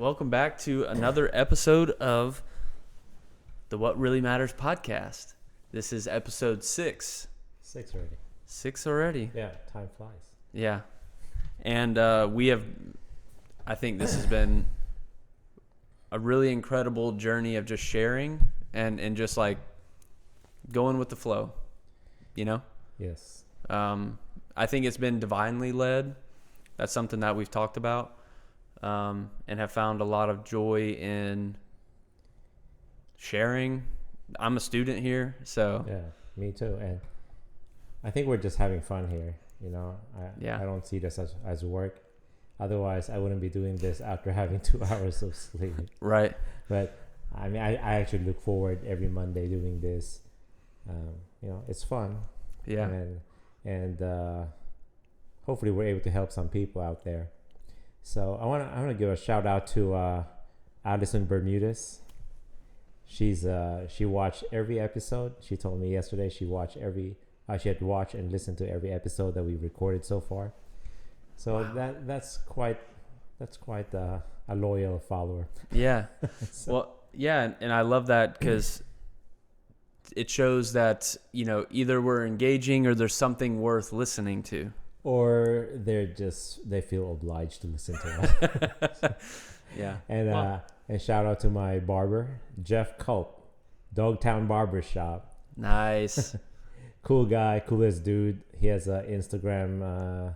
welcome back to another episode of the What Really Matters podcast. This is episode 6. 6 already. 6 already? Yeah, time flies. Yeah. And I think this has been a really incredible journey of just sharing and just like going with the flow, you know? Yes. I think it's been divinely led. That's something that we've talked about. And have found a lot of joy in sharing. I'm a student here, so Yeah, me too. And I think we're just having fun here. You know, I don't see this as work. Otherwise, I wouldn't be doing this after having 2 hours of sleep. Right. But I mean, I actually look forward every Monday doing this. You know, it's fun. Yeah. And hopefully we're able to help some people out there. So I want to give a shout out to Allison Bermudez. She watched every episode. She told me yesterday she had watched and listened to every episode that we recorded so far. So wow. that's quite a loyal follower. Yeah. Well, yeah, and I love that because it shows that, you know, either we're engaging or there's something worth listening to. Or they feel obliged to listen to us. Yeah. And shout out to my barber, Jeff Culp, Dogtown Barbershop. Nice. Cool guy, coolest dude. He has an Instagram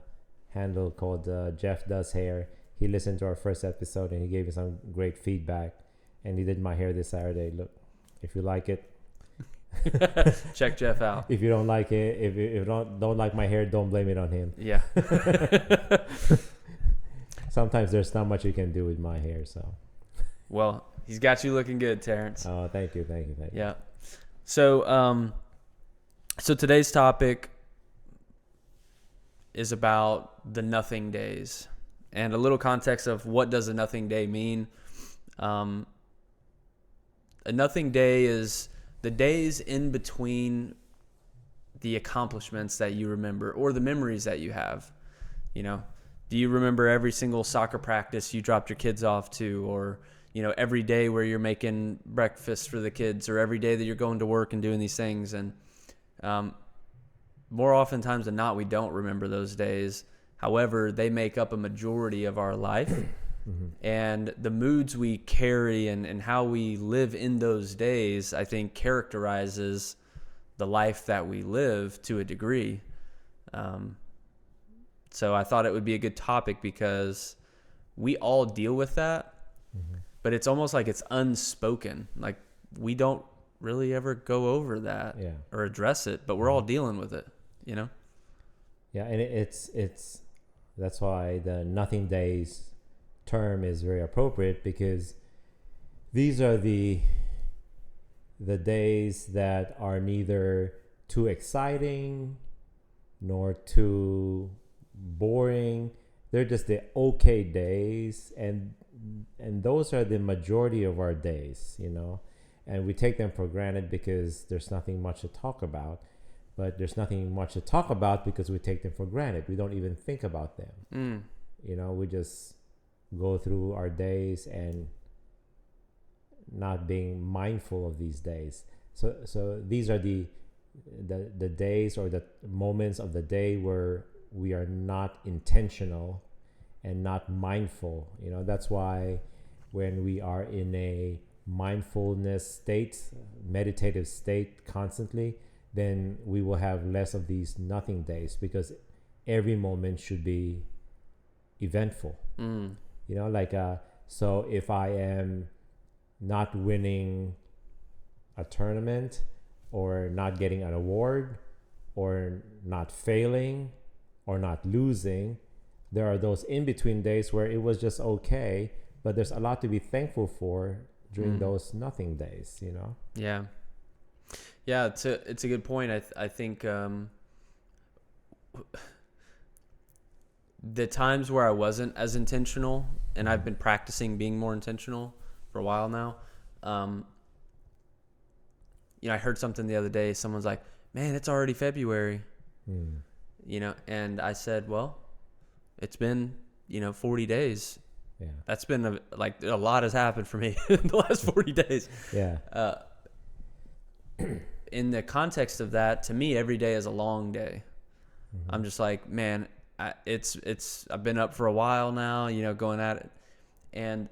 handle called Jeff Does Hair. He listened to our first episode and he gave me some great feedback. And he did my hair this Saturday. Look, if you like it, check Jeff out. If you don't like it, if you don't like my hair, don't blame it on him. Yeah. Sometimes there's not much you can do with my hair, so. Well, he's got you looking good, Terrence. Oh, thank you. Yeah. So, so today's topic is about the nothing days, and a little context of what does a nothing day mean. A nothing day is the days in between the accomplishments that you remember or the memories that you have. You know, do you remember every single soccer practice you dropped your kids off to, or, you know, every day where you're making breakfast for the kids, or every day that you're going to work and doing these things? And more oftentimes than not, we don't remember those days. However, they make up a majority of our life. Mm-hmm. And the moods we carry and how we live in those days, I think, characterizes the life that we live to a degree. So I thought it would be a good topic because we all deal with that, mm-hmm. but it's almost like it's unspoken. Like we don't really ever go over that or address it, but we're all dealing with it, you know? Yeah, and it's that's why the nothing days term is very appropriate, because these are the days that are neither too exciting nor too boring. They're just the okay days, and those are the majority of our days, you know, and we take them for granted because there's nothing much to talk about. But there's nothing much to talk about because we take them for granted. We don't even think about them. You know, we just go through our days and not being mindful of these days. So these are the days or the moments of the day where we are not intentional and not mindful. You know, that's why when we are in a mindfulness state, meditative state constantly, then we will have less of these nothing days, because every moment should be eventful. You know, like, so if I am not winning a tournament or not getting an award or not failing or not losing, there are those in-between days where it was just okay, but there's a lot to be thankful for during those nothing days, you know? Yeah. Yeah, it's a good point. I think the times where I wasn't as intentional, and I've been practicing being more intentional for a while now. You know, I heard something the other day. Someone's like, "Man, it's already February." You know, and I said, "Well, it's been, 40 days. Yeah. That's been a lot has happened for me in the last 40 days. Yeah. In the context of that, to me, every day is a long day. Mm-hmm. I'm just like, man, I've been up for a while now, going at it. And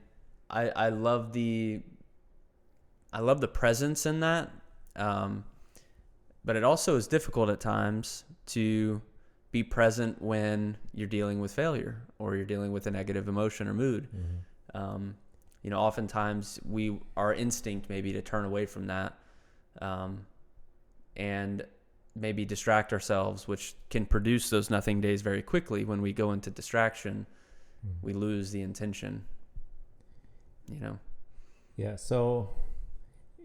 I love the presence in that. But it also is difficult at times to be present when you're dealing with failure or you're dealing with a negative emotion or mood. Mm-hmm. Oftentimes our instinct maybe to turn away from that, and maybe distract ourselves, which can produce those nothing days very quickly. When we go into distraction, we lose the intention, Yeah. So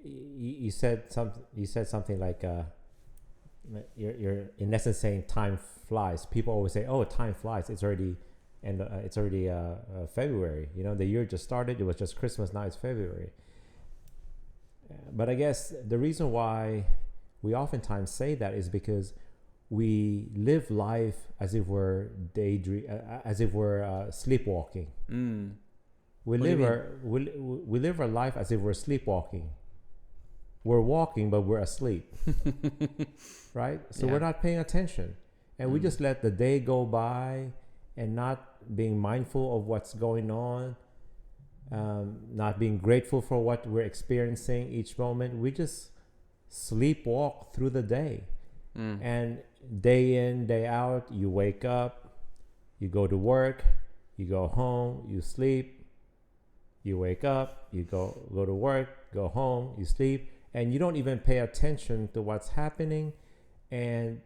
you said something like, you're in essence saying time flies. People always say, "Oh, time flies. It's already February. The year just started. It was just Christmas. Now it's February." But I guess the reason why we oftentimes say that is because we live life as if we're sleepwalking. We live our life as if we're sleepwalking. We're walking, but we're asleep. Right? So we're not paying attention. And we just let the day go by and not being mindful of what's going on, not being grateful for what we're experiencing each moment. We just sleepwalk through the day. And day in, day out, you wake up, you go to work, you go home, you sleep, you wake up, you go to work, go home, you sleep, and you don't even pay attention to what's happening, and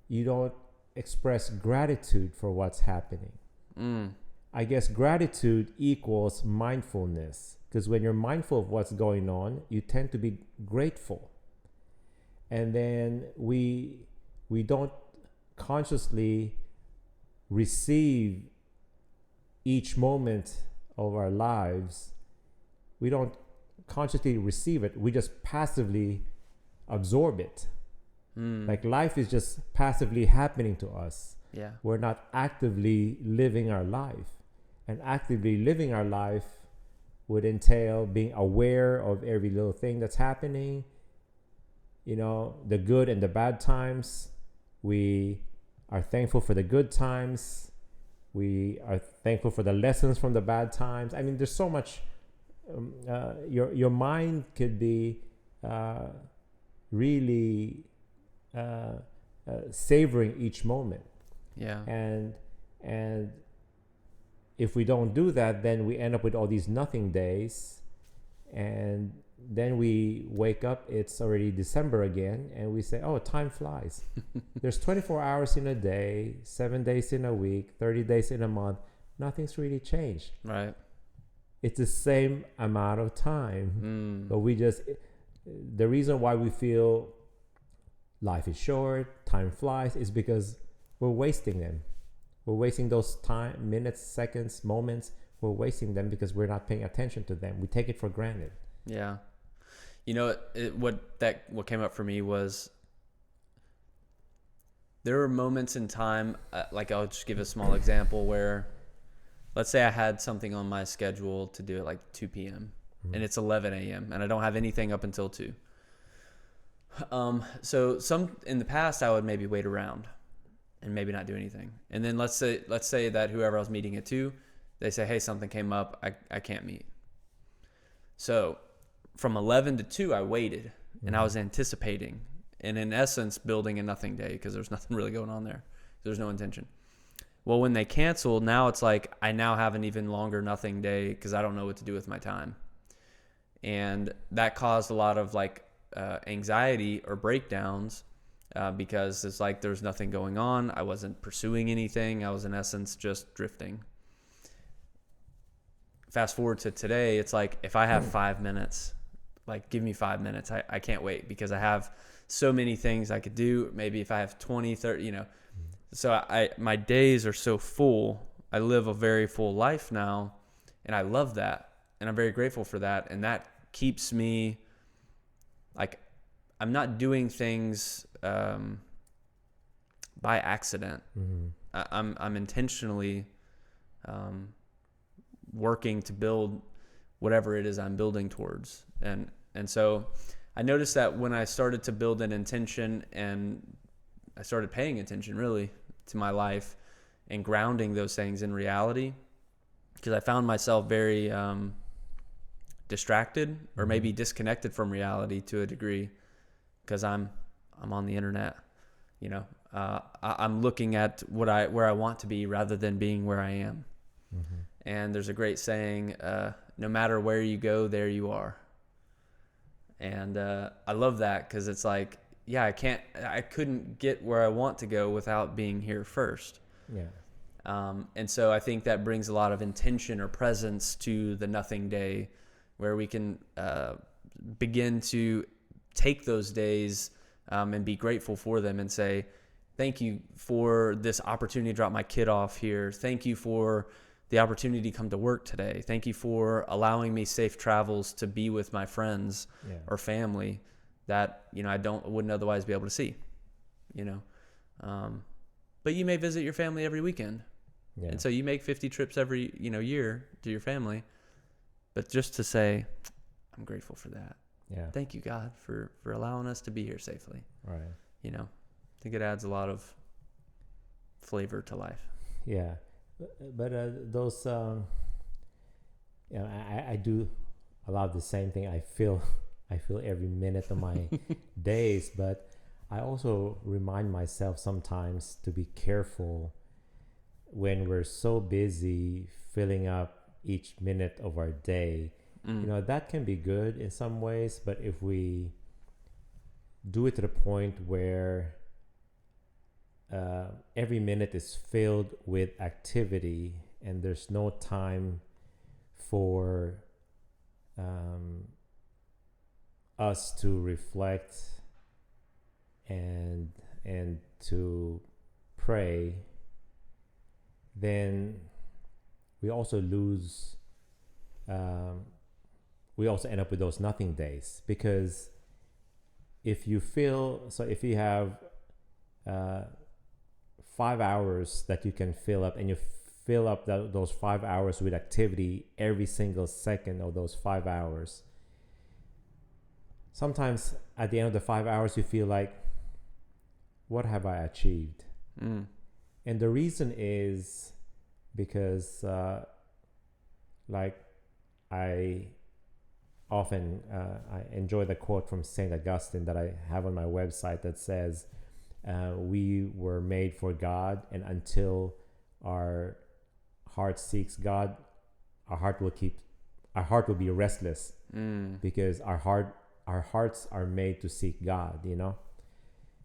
you don't express gratitude for what's happening. I guess gratitude equals mindfulness, because when you're mindful of what's going on, you tend to be grateful. And then we don't consciously receive each moment of our lives. We don't consciously receive it. We just passively absorb it. Like life is just passively happening to us. Yeah. We're not actively living our life. And actively living our life would entail being aware of every little thing that's happening, the good and the bad times. We are thankful for the good times. We are thankful for the lessons from the bad times. I mean, there's so much. Your mind could be really savoring each moment. Yeah. And if we don't do that, then we end up with all these nothing days, and then we wake up, it's already December again, and we say, "Oh, time flies." There's 24 hours in a day, 7 days in a week, 30 days in a month. Nothing's really changed. Right. It's the same amount of time. But the reason why we feel life is short, time flies, is because we're wasting them. We're wasting those time, minutes, seconds, moments. We're wasting them because we're not paying attention to them. We take it for granted. Yeah. What came up for me was there were moments in time, like I'll just give a small example where, let's say I had something on my schedule to do at like 2 p.m. And it's 11 a.m. and I don't have anything up until 2. So in the past I would maybe wait around and maybe not do anything. And then let's say that whoever I was meeting at 2, they say, "Hey, something came up. I can't meet." So from 11 to 2, I waited and I was anticipating and in essence building a nothing day because there's nothing really going on there. There's no intention. Well, when they canceled, now it's like I now have an even longer nothing day because I don't know what to do with my time. And that caused a lot of anxiety or breakdowns because it's like there's nothing going on. I wasn't pursuing anything. I was in essence just drifting. Fast forward to today, it's like if I have 5 minutes, give me 5 minutes. I can't wait because I have so many things I could do. Maybe if I have 20, 30, So my days are so full. I live a very full life now, and I love that. And I'm very grateful for that. And that keeps me, I'm not doing things by accident. I'm intentionally working to build whatever it is I'm building towards. And so I noticed that when I started to build an intention and I started paying attention really to my life and grounding those things in reality, because I found myself very distracted or maybe disconnected from reality to a degree, because I'm on the internet, you know. I'm looking at where I want to be rather than being where I am. Mm-hmm. And there's a great saying, no matter where you go, there you are. And I love that, because it's like, yeah, I couldn't get where I want to go without being here first. Yeah. And so I think that brings a lot of intention or presence to the nothing day, where we can begin to take those days and be grateful for them and say, thank you for this opportunity to drop my kid off here. Thank you for the opportunity to come to work today. Thank you for allowing me safe travels to be with my friends or family that, you know, I wouldn't otherwise be able to see, you know. But you may visit your family every weekend. Yeah. And so you make 50 trips every, year to your family. But just to say, I'm grateful for that. Yeah. Thank you, God, for allowing us to be here safely. Right. I think it adds a lot of flavor to life. Yeah. But those, I do a lot of the same thing. I feel every minute of my days, but I also remind myself sometimes to be careful when we're so busy filling up each minute of our day. That can be good in some ways, but if we do it to the point where every minute is filled with activity and there's no time for us to reflect and to pray, then we also lose. We also end up with those nothing days, because if you have 5 hours that you can fill up, and you fill up those 5 hours with activity every single second of those 5 hours, sometimes at the end of the 5 hours you feel like, what have I achieved? And the reason is because I often I enjoy the quote from St. Augustine that I have on my website that says, we were made for God, and until our heart seeks God, our heart will be restless, because our hearts are made to seek God,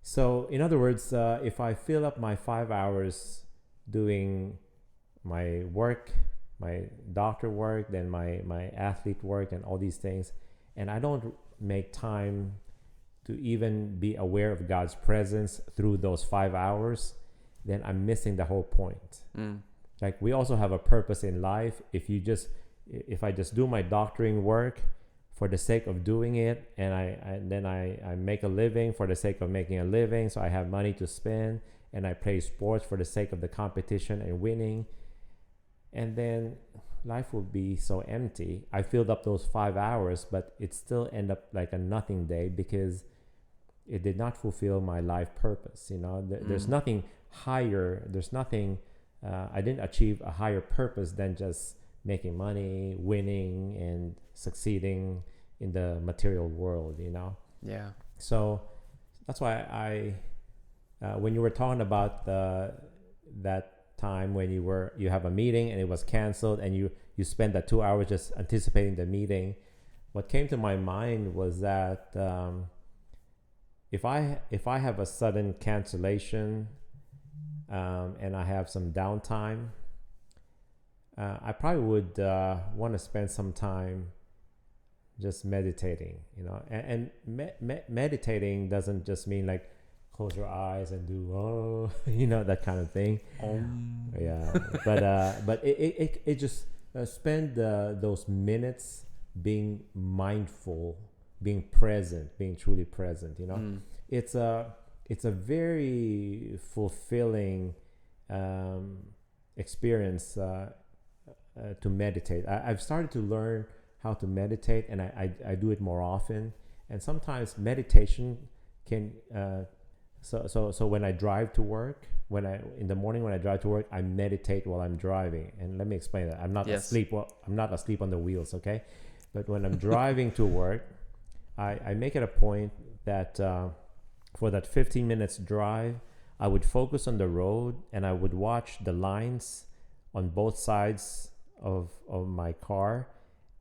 So in other words, if I fill up my 5 hours doing my work, my doctor work, then my athlete work and all these things, and I don't make time to even be aware of God's presence through those 5 hours, then I'm missing the whole point. Like, we also have a purpose in life. If I just do my doctoring work for the sake of doing it, and I make a living for the sake of making a living, so I have money to spend, and I play sports for the sake of the competition and winning, and then life will be so empty. I filled up those 5 hours, but it still end up like a nothing day, because it did not fulfill my life purpose. There's nothing higher. There's nothing. I didn't achieve a higher purpose than just making money, winning, and succeeding in the material world. Yeah. So that's why I, when you were talking about that time when you have a meeting and it was canceled, and you spend that 2 hours just anticipating the meeting, what came to my mind was that if I have a sudden cancellation and I have some downtime, I probably would want to spend some time just meditating, and meditating doesn't just mean like close your eyes and do that kind of thing. Yeah, but it just spend those minutes being mindful, being present, being truly present. It's a very fulfilling experience to meditate. I've started to learn how to meditate, and I do it more often. And sometimes meditation can so when I drive to work, in the morning when I drive to work, I meditate while I'm driving. And let me explain that. I'm not asleep. Well, I'm not asleep on the wheels, okay? But when I'm driving to work, I make it a point that for that 15 minutes drive, I would focus on the road and I would watch the lines on both sides of my car,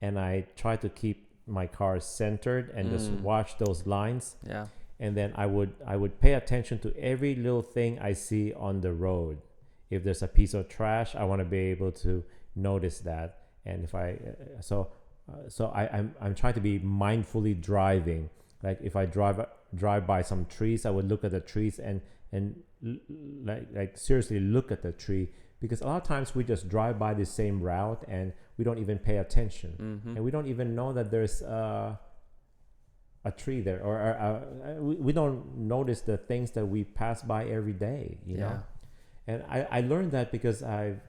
and I try to keep my car centered and just watch those lines. Yeah. And then I would pay attention to every little thing I see on the road. If there's a piece of trash, I want to be able to notice that. And if I'm trying to be mindfully driving. Like if I drive by some trees, I would look at the trees and like seriously look at the tree, because a lot of times we just drive by the same route and we don't even pay attention, and we don't even know that there's a tree there, or we don't notice the things that we pass by every day, you know. And I learned that because I've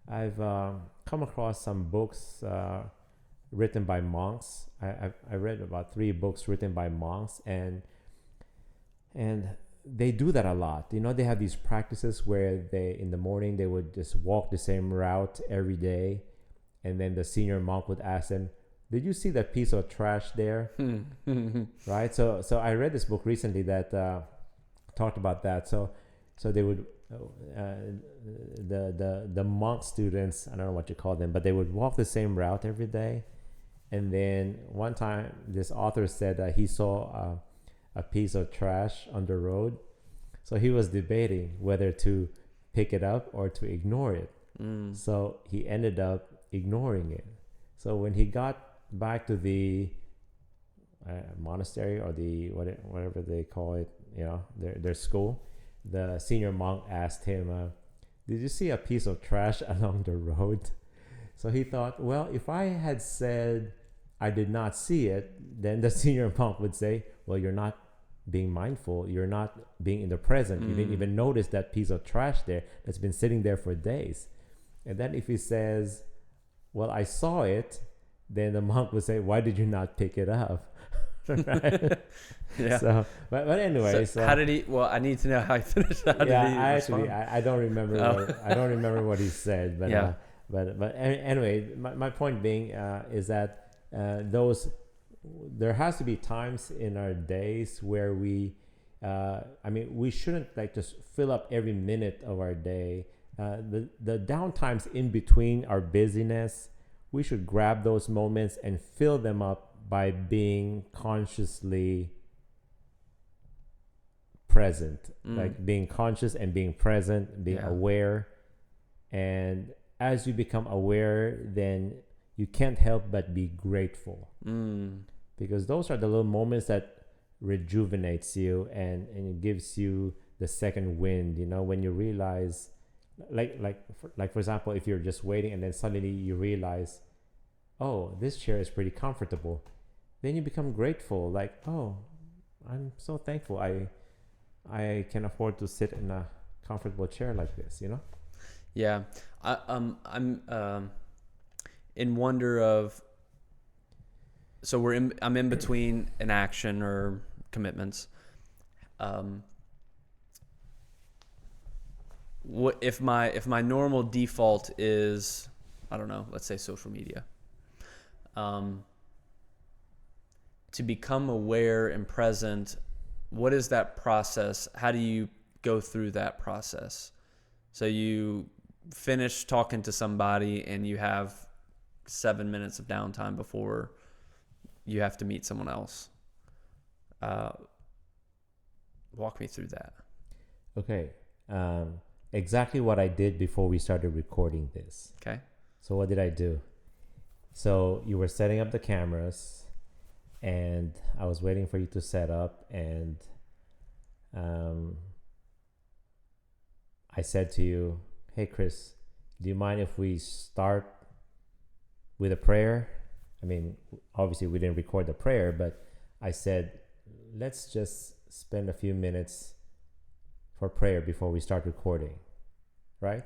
come across some books written by monks. I read about 3 books written by monks, and they do that a lot. You know, they have these practices where they, in the morning, they would just walk the same route every day, and then the senior monk would ask them, "Did you see that piece of trash there?" Right. So I read this book recently that talked about that. So they would the monk students, I don't know what you call them, but they would walk the same route every day. And then one time, this author said that he saw a piece of trash on the road. So he was debating whether to pick it up or to ignore it. So he ended up ignoring it. So when he got back to the monastery, or the whatever they call it, you know, their school, the senior monk asked him, "Did you see a piece of trash along the road?" So he thought, well, if I had said I did not see it, then the senior monk would say, well, you're not being mindful. You're not being in the present. You didn't even notice that piece of trash there that's been sitting there for days. And then if he says, well, I saw it, then the monk would say, why did you not pick it up? Right? Yeah. So, but anyway, so how did he? Well, I need to know how he finished. How did he respond? I don't remember. I don't remember what he said. But Yeah. But anyway, my point being is that there has to be times in our days where we shouldn't like just fill up every minute of our day. The downtimes in between our busyness, we should grab those moments and fill them up by being consciously present, like being conscious and being present, being aware. And as you become aware, then you can't help but be grateful, because those are the little moments that rejuvenates you and it gives you the second wind. You know, when you realize, like for example, if you're just waiting and then suddenly you realize, oh, this chair is pretty comfortable, then you become grateful. Like, oh, I'm so thankful I can afford to sit in a comfortable chair like this. You know. Yeah, I'm in wonder of. So I'm in between an action or commitments. What if my normal default is, I don't know, let's say social media. To become aware and present, what is that process? How do you go through that process? So you finish talking to somebody and you have 7 minutes of downtime before you have to meet someone else. Walk me through that. Okay. Exactly what I did before we started recording this. Okay. So what did I do? So you were setting up the cameras and I was waiting for you to set up, and I said to you, hey Kris, do you mind if we start with a prayer? I mean, obviously we didn't record the prayer, but I said, let's just spend a few minutes for prayer before we start recording, right?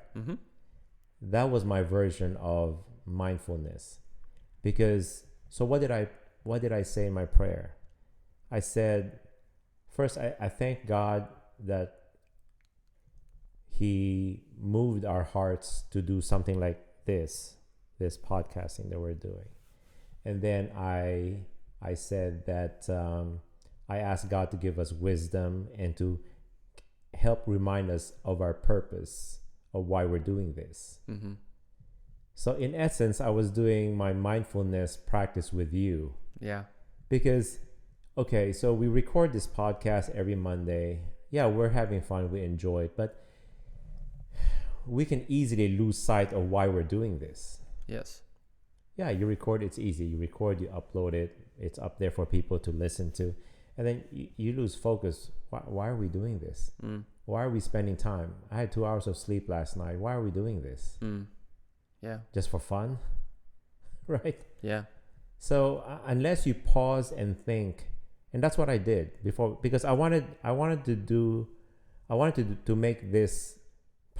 that was my version of mindfulness. Because so what did I say in my prayer? I said, first, I thank God that He moved our hearts to do something like this podcasting that we're doing. And then I said that I asked God to give us wisdom and to help remind us of our purpose of why we're doing this. Mm-hmm. So in essence, I was doing my mindfulness practice with you. Yeah. Because, okay, so we record this podcast every Monday. Yeah, we're having fun. We enjoy it. But we can easily lose sight of why we're doing this. Yes. Yeah, you record, it's easy. You record, you upload it. It's up there for people to listen to. And then you lose focus. Why are we doing this? Why are we spending time? I had 2 hours of sleep last night. Why are we doing this? Yeah. Just for fun? Right? Yeah. So unless you pause and think, and that's what I did before, because I wanted to make this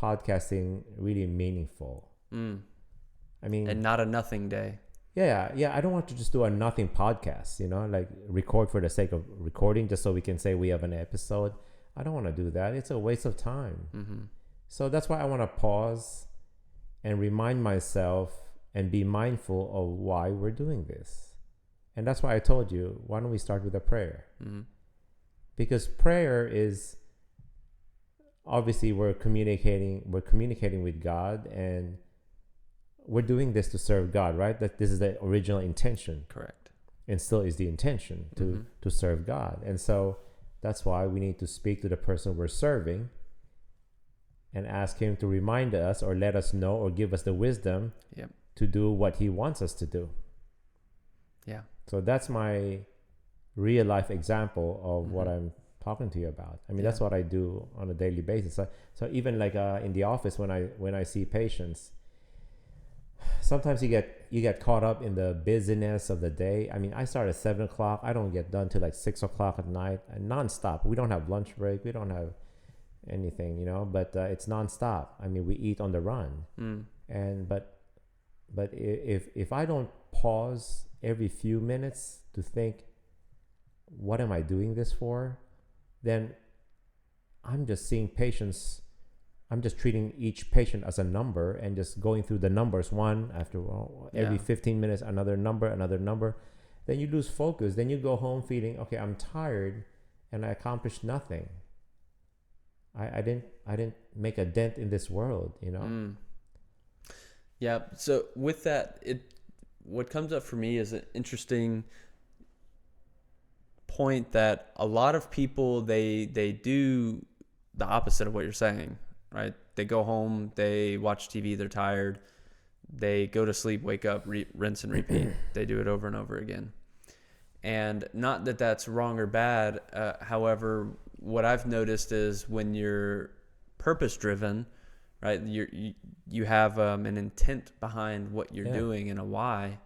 podcasting really meaningful. I mean, and not a nothing day. Yeah. I don't want to just do a nothing podcast, like record for the sake of recording just so we can say we have an episode. I don't want to do that. It's a waste of time. So that's why I want to pause and remind myself and be mindful of why we're doing this. And that's why I told you, why don't we start with a prayer? Because prayer is, obviously we're communicating with God, and we're doing this to serve God, right? That this is the original intention. Correct. And still is the intention to serve God. And so that's why we need to speak to the person we're serving and ask him to remind us or let us know or give us the wisdom to do what he wants us to do. Yeah. So that's my real life example of what I'm talking to you about. I mean, that's what I do on a daily basis. So even like in the office when I see patients, sometimes you get caught up in the busyness of the day. I mean, I start at 7 o'clock. I don't get done till like 6 o'clock at night, and nonstop. We don't have lunch break. We don't have anything, but it's nonstop. I mean, we eat on the run. And but if I don't pause every few minutes to think, what am I doing this for? Then I'm just seeing patients. I'm just treating each patient as a number and just going through the numbers one after every 15 minutes, another number. Then you lose focus. Then you go home feeling, okay, I'm tired and I accomplished nothing. I didn't make a dent in this world, Yeah. So with that, what comes up for me is an interesting point that a lot of people, they do the opposite of what you're saying. Right? They go home, they watch TV, they're tired, they go to sleep, wake up, rinse and repeat. They do it over and over again. And not that that's wrong or bad. However, what I've noticed is when you're purpose driven, right? You have an intent behind what you're doing and a why.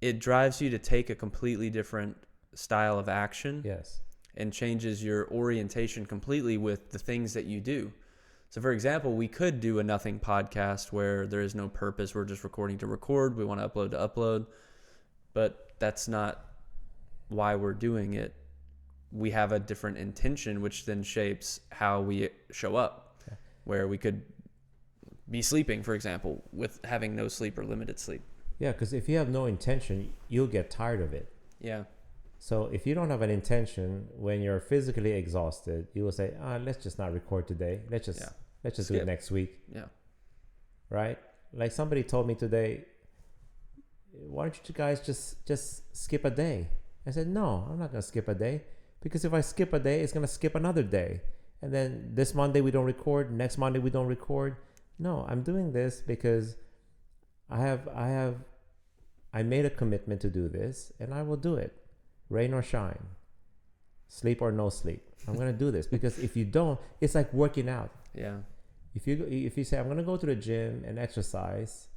It drives you to take a completely different style of action. Yes. And changes your orientation completely with the things that you do. So, for example, we could do a nothing podcast where there is no purpose. We're just recording to record. We want to upload. But that's not why we're doing it. We have a different intention, which then shapes how we show up, where we could be sleeping, for example, with having no sleep or limited sleep. Yeah, because if you have no intention, you'll get tired of it. Yeah. So if you don't have an intention, when you're physically exhausted, you will say, let's just not record today. Let's just do it next week. Yeah. Right? Like somebody told me today, why don't you guys just skip a day? I said, no, I'm not going to skip a day, because if I skip a day, it's going to skip another day. And then this Monday we don't record, next Monday we don't record. No, I'm doing this because I made a commitment to do this, and I will do it. Rain or shine, sleep or no sleep. I'm going to do this, because if you don't, it's like working out. Yeah. If you say, I'm going to go to the gym and exercise,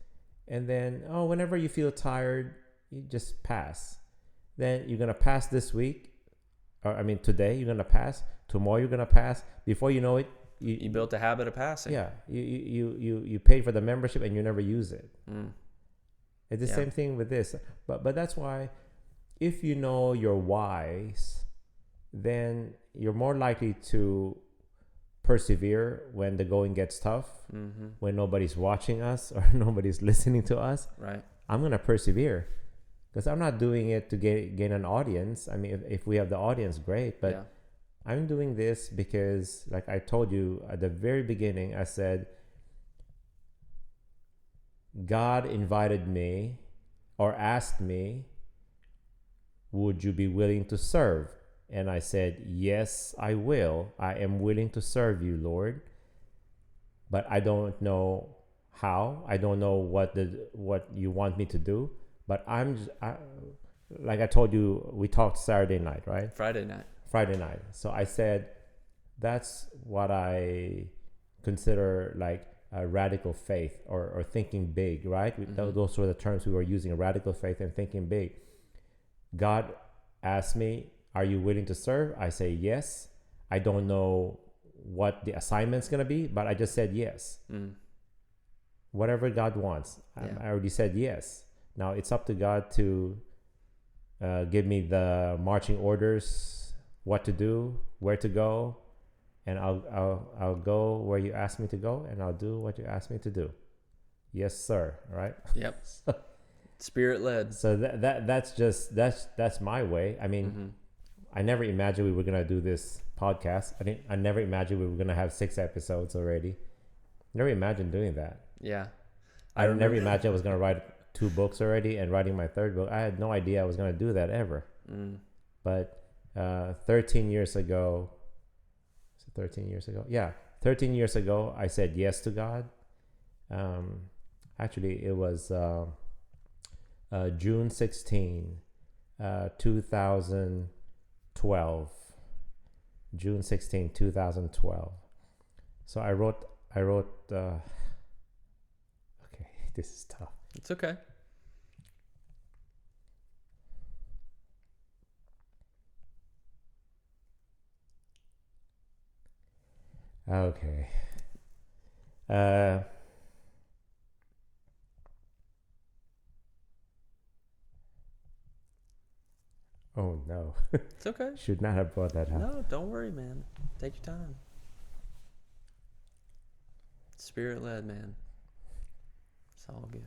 and then, whenever you feel tired, you just pass. Then you're going to pass this week, today you're going to pass. Tomorrow you're going to pass. Before you know it, You built a habit of passing. Yeah, you pay for the membership and you never use it. It's the same thing with this, but that's why, if you know your whys, then you're more likely to persevere when the going gets tough, when nobody's watching us or nobody's listening to us. Right. I'm gonna persevere because I'm not doing it to gain an audience. I mean, if we have the audience, great, but I'm doing this because, like I told you at the very beginning, I said, God invited me or asked me, would you be willing to serve? And I said, yes, I will. I am willing to serve you, Lord. But I don't know how. I don't know what you want me to do. But like I told you, we talked Saturday night, right? Friday night. So I said, that's what I consider like a radical faith or thinking big, right? Those were the terms we were using, radical faith and thinking big. God asked me, are you willing to serve? I say yes. I don't know what the assignment's going to be, but I just said yes. Whatever God wants. I already said yes. Now it's up to God to give me the marching orders, what to do, where to go, and I'll go where you ask me to go, and I'll do what you ask me to do. Yes, sir. Right? Yep. Spirit led. So that's my way. I mean, I never imagined we were gonna do this podcast. I never imagined we were gonna have 6 episodes already. Never imagined doing that. Yeah. I never imagined I was gonna write 2 books already and writing my 3rd book. I had no idea I was gonna do that ever. But 13 years ago, is it 13 years ago? Yeah, 13 years ago, I said yes to God. Actually, it was June 16, 2012. June 16, 2012. So I wrote. Okay, this is tough. It's okay. Okay. Oh no. It's okay. Should not have brought that up. No, don't worry, man. Take your time. Spirit led, man. It's all good.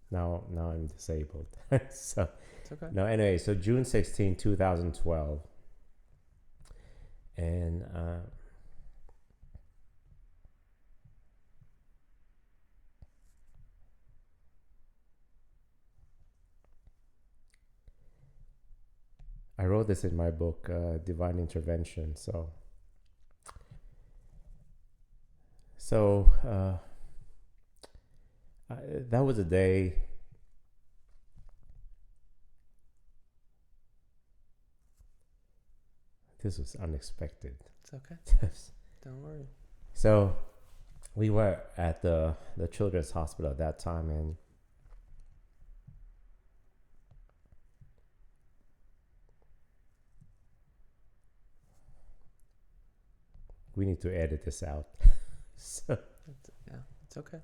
Now I'm disabled. So It's okay. no, anyway, so June 16, 2012. And I wrote this in my book, Divine Intervention. So that was a day. This was unexpected. It's okay. Don't worry. So we were at the children's hospital at that time, and we need to edit this out. So it's okay.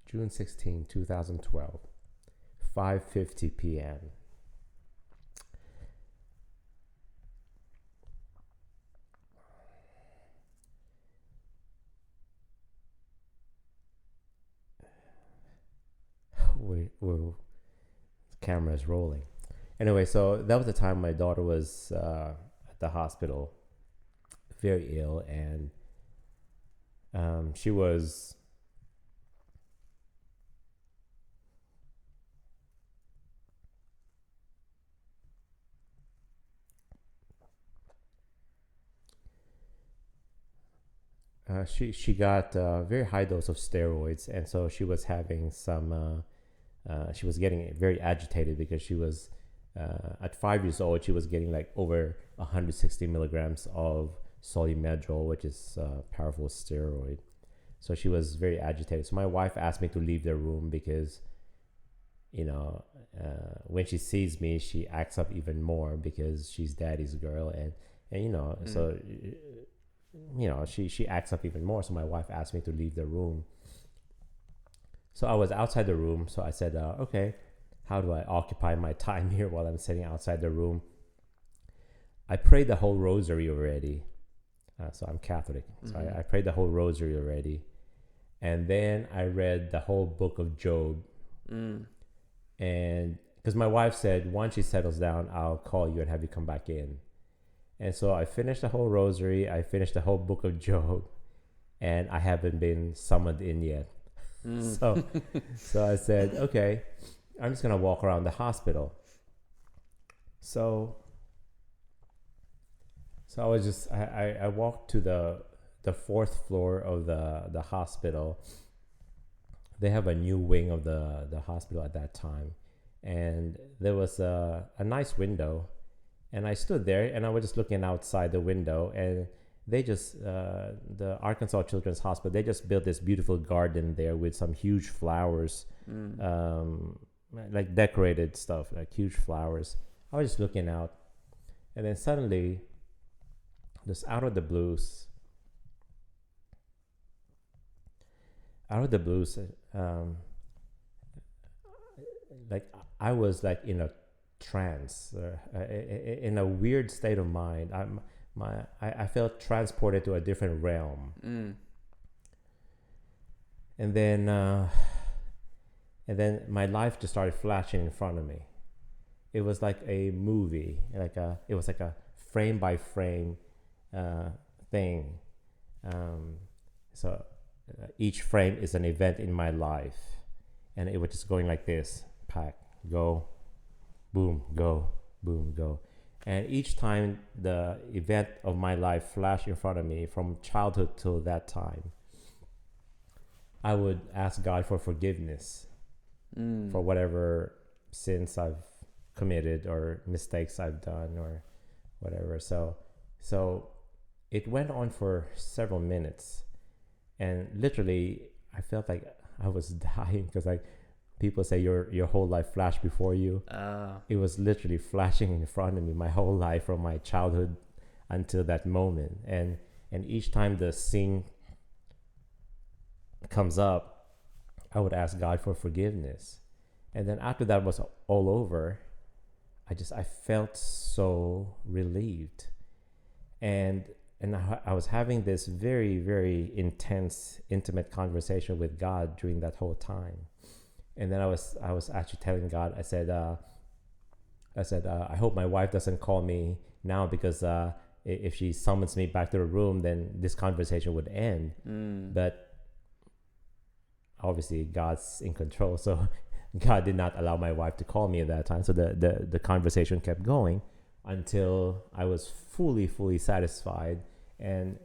June 16, 2012, 5:50 p.m. The camera is rolling. Anyway, so that was the time my daughter was at the hospital, very ill, and she was she got a very high dose of steroids, and so she was having some she was getting very agitated because she was at 5 years old, she was getting like over 160 milligrams of Solimedrol, which is a powerful steroid. So she was very agitated. So my wife asked me to leave the room because, when she sees me, she acts up even more because she's daddy's girl, and so she acts up even more. So my wife asked me to leave the room. So I was outside the room. So I said, okay, how do I occupy my time here while I'm sitting outside the room? I prayed the whole rosary already. So I'm Catholic. So I prayed the whole rosary already. And then I read the whole book of Job. And because my wife said, once she settles down, I'll call you and have you come back in. And so I finished the whole rosary. I finished the whole book of Job. And I haven't been summoned in yet. So I said, okay, I'm just going to walk around the hospital. So I was just, I walked to the fourth floor of the hospital. They have a new wing of the hospital at that time. And there was a nice window. And I stood there and I was just looking outside the window, and they just, the Arkansas Children's Hospital, they just built this beautiful garden there with some huge flowers, like decorated stuff, like huge flowers. I was just looking out, and then suddenly, just out of the blues, like I was like in a trance, in a weird state of mind. I felt transported to a different realm. And then my life just started flashing in front of me. It was like a movie, it was like a frame by frame thing. So each frame is an event in my life, and it was just going like this: pack, go, boom, go, boom, go. And each time the event of my life flashed in front of me, from childhood till that time, I would ask God for forgiveness for whatever sins I've committed or mistakes I've done or whatever. So it went on for several minutes, and literally I felt like I was dying, because like people say your whole life flashed before you. It was literally flashing in front of me, my whole life from my childhood until that moment. And each time the scene comes up, I would ask God for forgiveness. And then after that was all over, I felt so relieved. And I was having this very, very intense, intimate conversation with God during that whole time. And then I was actually telling God, I said, I hope my wife doesn't call me now, because if she summons me back to the room, then this conversation would end. But obviously God's in control, so God did not allow my wife to call me at that time. So the conversation kept going until I was fully satisfied, and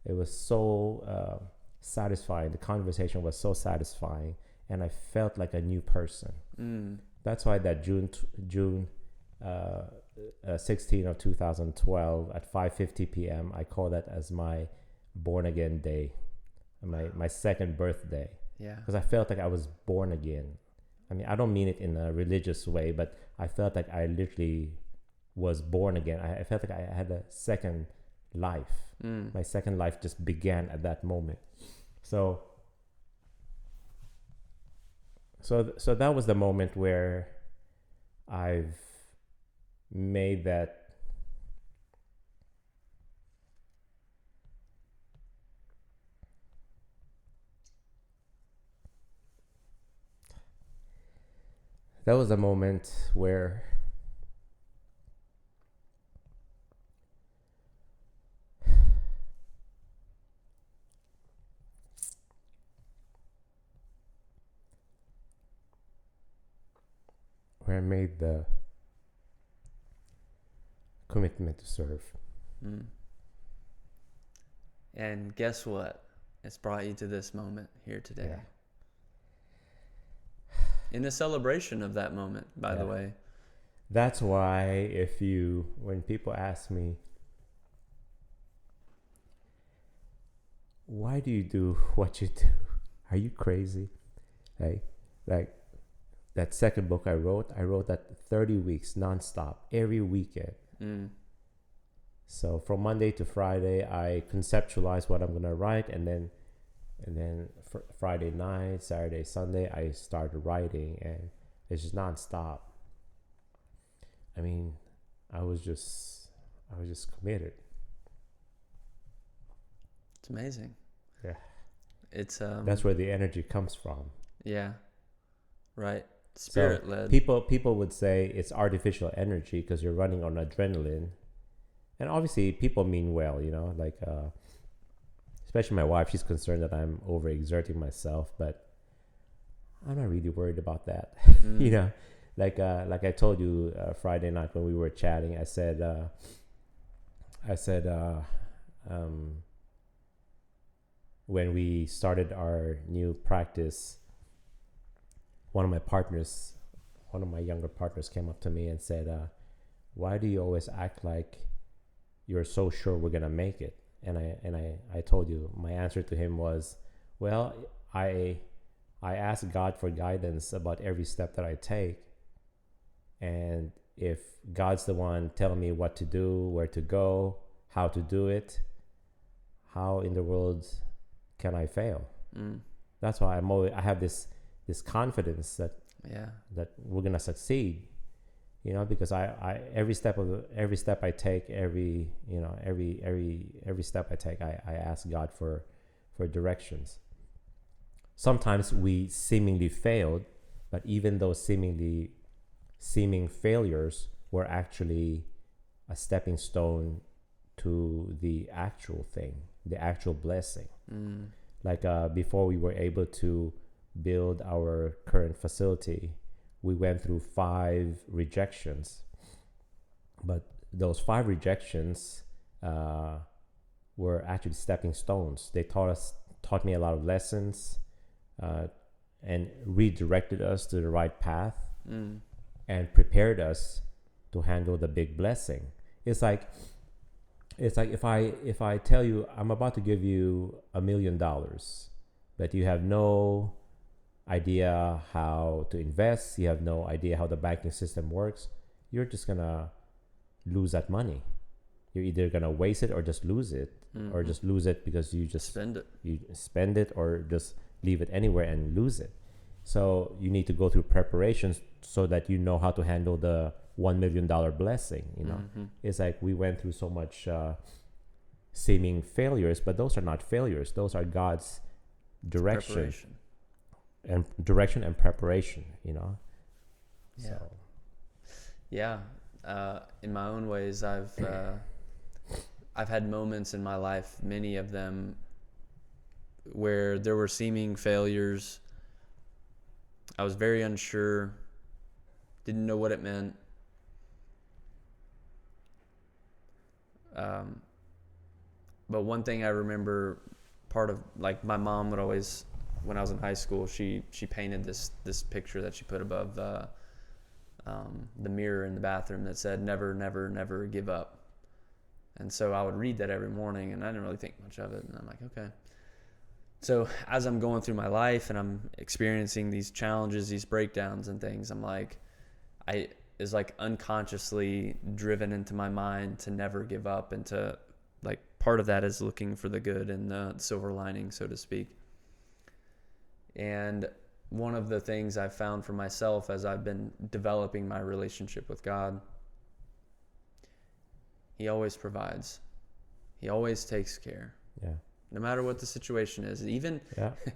it was so satisfying. The conversation was so satisfying, and I felt like a new person. That's why that June 16 of 2012 at 5:50 p.m. I call that as my born again day, my second birthday. Yeah. Because I felt like I was born again. I mean, I don't mean it in a religious way, but I felt like I literally was born again. I felt like I had a second life. My second life just began at that moment. So that was the moment where I've made that was a moment where I made the commitment to serve. And guess what? It's brought you to this moment here today. Yeah. In a celebration of that moment, by the way. That's why when people ask me, why do you do what you do? Are you crazy? Like that second book I wrote that 30 weeks nonstop, every weekend. So from Monday to Friday, I conceptualize what I'm gonna write, and then Friday night, Saturday, Sunday, I started writing, and it's just nonstop. I mean, I was just committed. It's amazing. Yeah. It's That's where the energy comes from. Yeah. Right. Spirit led. People would say it's artificial energy because you're running on adrenaline. And obviously people mean well, like especially my wife, she's concerned that I'm overexerting myself, but I'm not really worried about that. Like I told you Friday night when we were chatting, I said when we started our new practice, one of my younger partners came up to me and said, why do you always act like you're so sure we're gonna make it? And I told you my answer to him was, well, I ask God for guidance about every step that I take, and if God's the one telling me what to do, where to go, how to do it, how in the world can I fail? That's why I have this confidence that we're gonna succeed. Because I every step I take, every step I take, I ask God for directions. Sometimes we seemingly failed, but even those seeming failures were actually a stepping stone to the actual thing, the actual blessing. Like before we were able to build our current facility, we went through 5 rejections, but those 5 rejections were actually stepping stones. They taught me a lot of lessons, and redirected us to the right path, and prepared us to handle the big blessing. It's like if I tell you I'm about to give you $1 million, but you have no idea how to invest, you have no idea how the banking system works, you're just gonna lose that money. You're either gonna waste it or just lose it, or just lose it because you just spend it, or just leave it anywhere and lose it. So you need to go through preparations so that you know how to handle the $1 million blessing. It's like we went through so much seeming failures, but those are not failures. Those are God's direction and preparation. Yeah. So. Yeah. In my own ways, I've had moments in my life, many of them, where there were seeming failures. I was very unsure, didn't know what it meant. But one thing I remember, part of, like, my mom would always, when I was in high school, she painted this picture that she put above the mirror in the bathroom that said, "Never, never, never give up." And so I would read that every morning, and I didn't really think much of it. And I'm like, okay. So as I'm going through my life and I'm experiencing these challenges, these breakdowns and things, I'm like, is like unconsciously driven into my mind to never give up, and to, like, part of that is looking for the good and the silver lining, so to speak. And one of the things I've found for myself as I've been developing my relationship with God, He always provides. He always takes care. Yeah. No matter what the situation is, even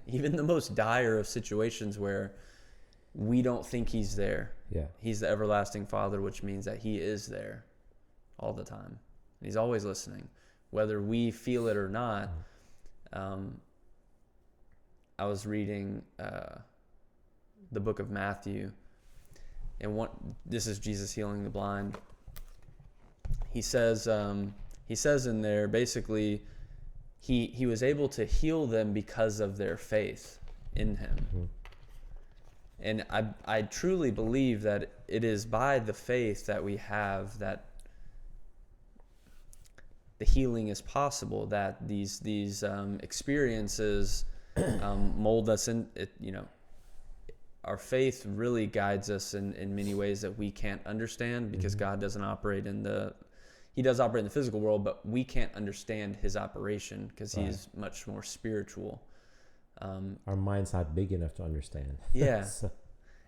the most dire of situations where we don't think He's there. Yeah. He's the everlasting Father, which means that He is there all the time. And He's always listening, whether we feel it or not. I was reading the book of Matthew, and this is Jesus healing the blind. He says in there, basically, he was able to heal them because of their faith in Him. Mm-hmm. And I truly believe that it is by the faith that we have that the healing is possible, that these experiences mold us in it. Our faith really guides us in many ways that we can't understand, because God doesn't operate he does operate in the physical world, but we can't understand his operation because he's much more spiritual. Our mind's not big enough to understand. Yeah. So,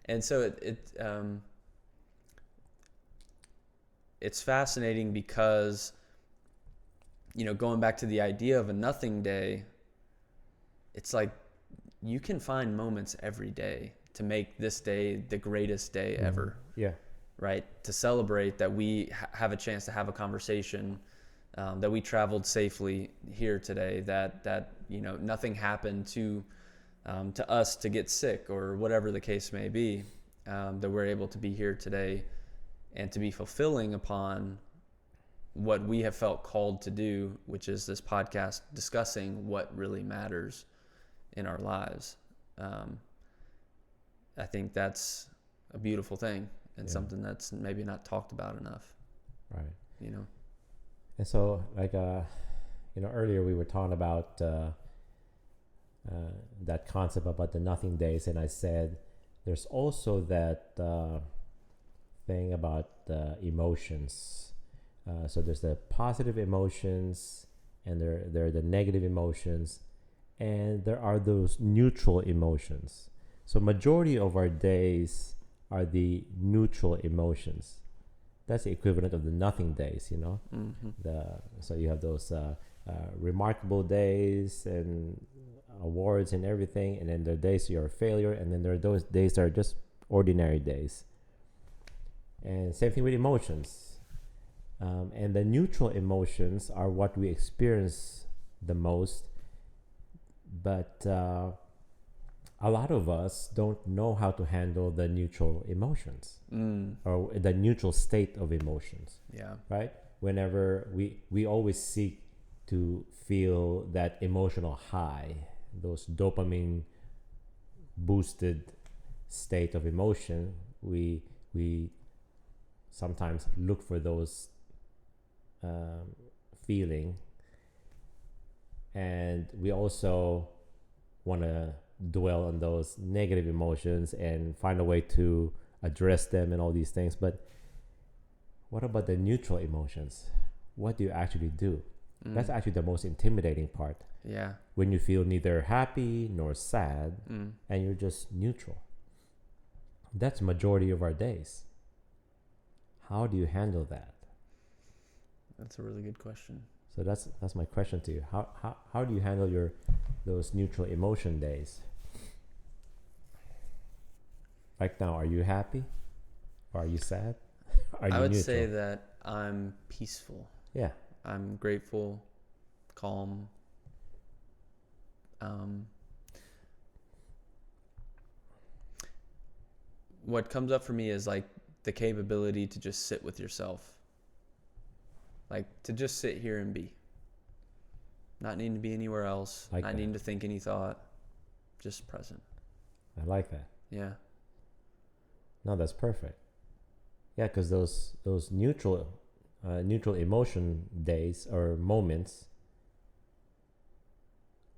And so it's fascinating because, going back to the idea of a nothing day, it's like you can find moments every day to make this day the greatest day ever. Yeah. Right? To celebrate that we have a chance to have a conversation, that we traveled safely here today, that nothing happened to us to get sick or whatever the case may be, that we're able to be here today and to be fulfilling upon what we have felt called to do, which is this podcast discussing what really matters in our lives. I think that's a beautiful thing and something that's maybe not talked about enough. Right. And so earlier we were talking about that concept about the nothing days, and I said there's also that thing about emotions. So there's the positive emotions, and there are the negative emotions, and there are those neutral emotions. So majority of our days are the neutral emotions. That's the equivalent of the nothing days, So you have those remarkable days and awards and everything, and then there are days you're a failure, and then there are those days that are just ordinary days. And same thing with emotions. And the neutral emotions are what we experience the most, but a lot of us don't know how to handle the neutral emotions or the neutral state of emotions. Yeah. Right? Whenever we always seek to feel that emotional high, those dopamine boosted state of emotion, we sometimes look for those feeling, and we also want to dwell on those negative emotions and find a way to address them and all these things. But what about the neutral emotions? What do you actually do? That's actually the most intimidating part. Yeah. When you feel neither happy nor sad and you're just neutral. That's majority of our days. How do you handle that? That's a really good question. So that's my question to you. How do you handle those neutral emotion days? Right now, are you happy? Or are you sad? Are you I would neutral? say that I'm peaceful. Yeah. I'm grateful, calm. What comes up for me is like the capability to just sit with yourself. Like to just sit here and be. Not needing to be anywhere else. Like not that. needing to think any thought. Just present. I like that. Yeah. No, that's perfect. Yeah, because those neutral emotion days or moments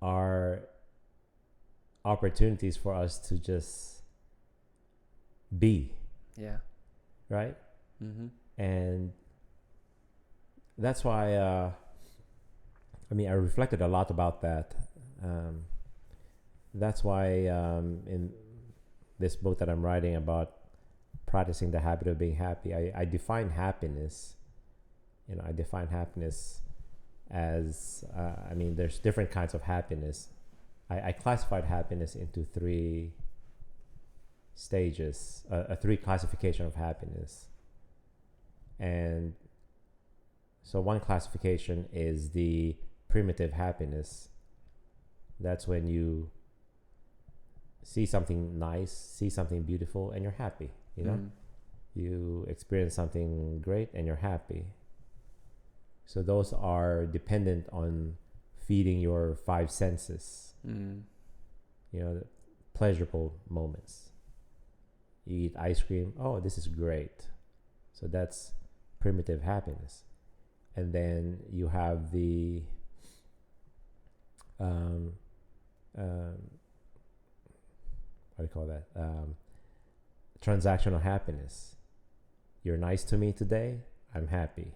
are opportunities for us to just be. Yeah. Right? Mm-hmm. And that's why I reflected a lot about that. That's why in this book that I'm writing about practicing the habit of being happy, I define happiness. I define happiness as there's different kinds of happiness. I classified happiness into 3 stages, a 3 classification of happiness. And so one classification is the primitive happiness. That's when you see something nice, see something beautiful, and you're happy. You experience something great and you're happy. So those are dependent on feeding your 5 senses. The pleasurable moments. You eat ice cream. Oh, this is great. So that's primitive happiness. and then you have the um, what do you call that? Transactional happiness. You're nice to me today, I'm happy.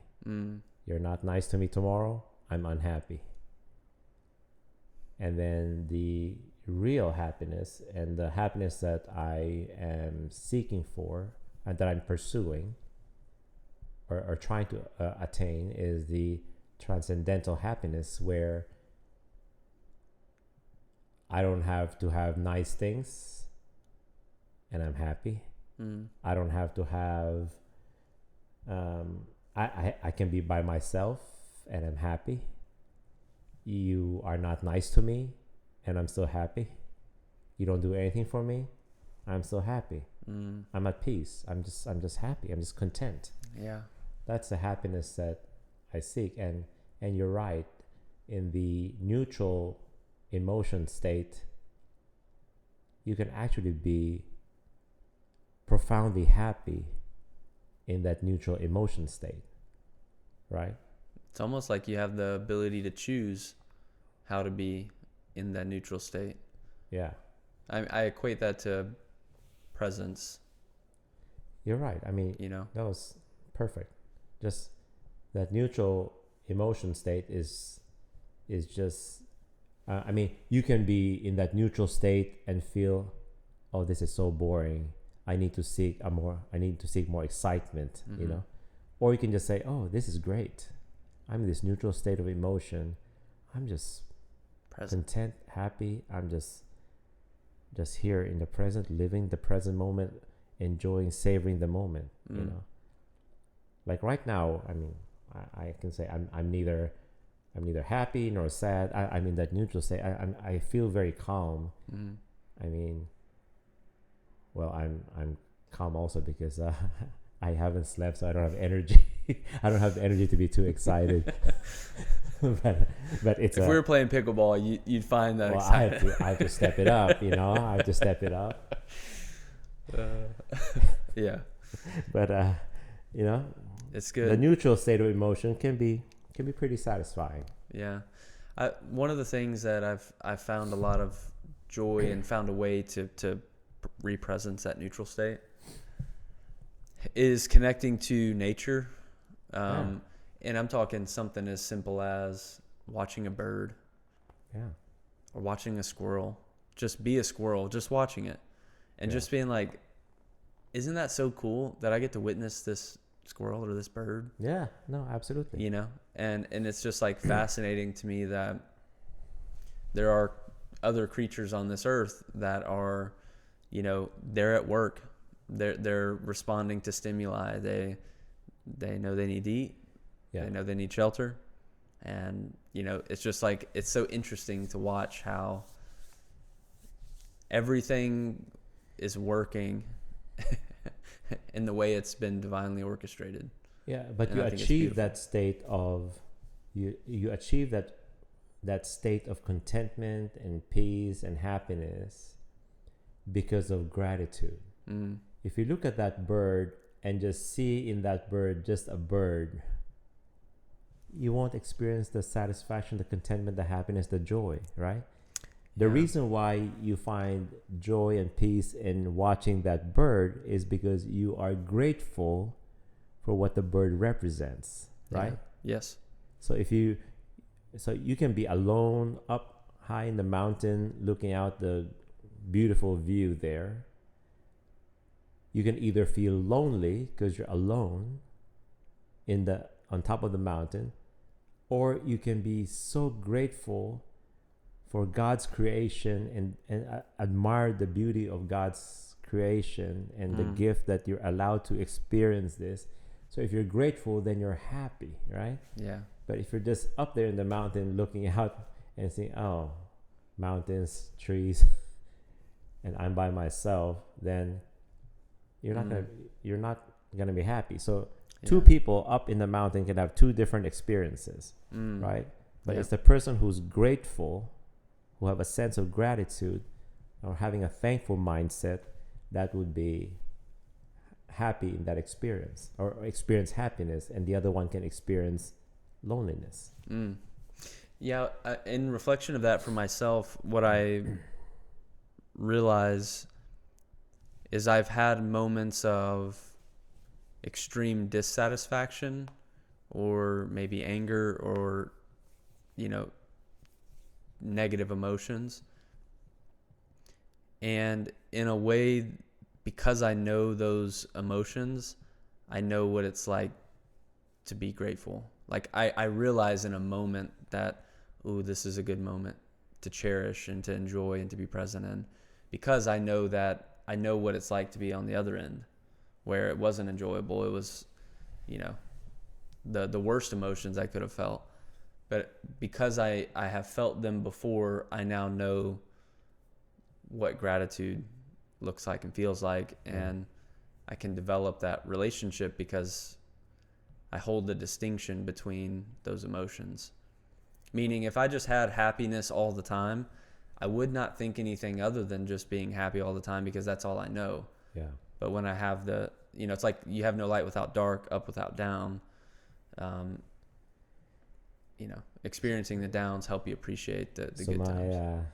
You're not nice to me tomorrow, I'm unhappy. And then the real happiness, and the happiness that I am seeking for and that I'm pursuing or trying to attain, is the transcendental happiness, where I don't have to have nice things and I'm happy. I don't have to have I can be by myself and I'm happy. You are not nice to me and I'm still happy. You don't do anything for me, I'm still happy. I'm at peace. I'm just happy. I'm just content. Yeah. That's the happiness that I seek. And you're right. In the neutral emotion state, you can actually be profoundly happy in that neutral emotion state, right? It's almost like you have the ability to choose how to be in that neutral state. Yeah. I equate that to presence. You're right. I mean, that was perfect. Just that neutral emotion state is just, I mean, you can be in that neutral state and feel, oh, this is so boring. I need to seek more excitement, or you can just say, oh, this is great. I'm in this neutral state of emotion. I'm just content, happy. I'm just here in the present, living the present moment, enjoying, savoring the moment, Like right now, I mean, I can say I'm neither happy nor sad. I'm in that neutral state. I feel very calm. I mean, well, I'm calm also because I haven't slept, so I don't have energy. I don't have the energy to be too excited. but it's if we were playing pickleball, you'd find that. Well, I have to step it up. I have to step it up. Yeah. But it's good. The neutral state of emotion can be pretty satisfying. Yeah. One of the things that I've found a lot of joy and found a way to re-presence that neutral state is connecting to nature. And I'm talking something as simple as watching a bird. Yeah. Or watching a squirrel. Just be a squirrel, just watching it. And just being like, isn't that so cool that I get to witness this squirrel or this bird? Yeah, no, absolutely. And it's just like fascinating to me that there are other creatures on this earth that are, they're at work. They're responding to stimuli. They know they need to eat. Yeah. They know they need shelter. And, it's just like, it's so interesting to watch how everything is working in the way it's been divinely orchestrated. Yeah, but you achieve that state of, you achieve that state of contentment and peace and happiness because of gratitude. If you look at that bird and just see in that bird just a bird, you won't experience the satisfaction, the contentment, the happiness, the joy, right? The reason why you find joy and peace in watching that bird is because you are grateful for what the bird represents, right? Yeah. Yes. So you can be alone up high in the mountain looking out the beautiful view there. You can either feel lonely because you're alone on top of the mountain, or you can be so grateful for God's creation and admire the beauty of God's creation and the gift that you're allowed to experience this. So if you're grateful, then you're happy, right? Yeah. But if you're just up there in the mountain looking out and saying, oh, mountains, trees, and I'm by myself, then you're not gonna be happy. So two people up in the mountain can have two different experiences, right? But it's the person who's grateful, who have a sense of gratitude or having a thankful mindset, that would be happy in that experience or experience happiness, and the other one can experience loneliness. Yeah, in reflection of that for myself, what I realize is I've had moments of extreme dissatisfaction or maybe anger or, negative emotions. And in a way, because I know those emotions, I know what it's like to be grateful. Like I realize in a moment that, ooh, this is a good moment to cherish and to enjoy and to be present in, because I know what it's like to be on the other end where it wasn't enjoyable. It was, the worst emotions I could have felt. But because I have felt them before, I now know what gratitude looks like and feels like, and I can develop that relationship because I hold the distinction between those emotions. Meaning, if I just had happiness all the time, I would not think anything other than just being happy all the time because that's all I know. Yeah. But when I have it's like you have no light without dark, up without down. Experiencing the downs help you appreciate the good times.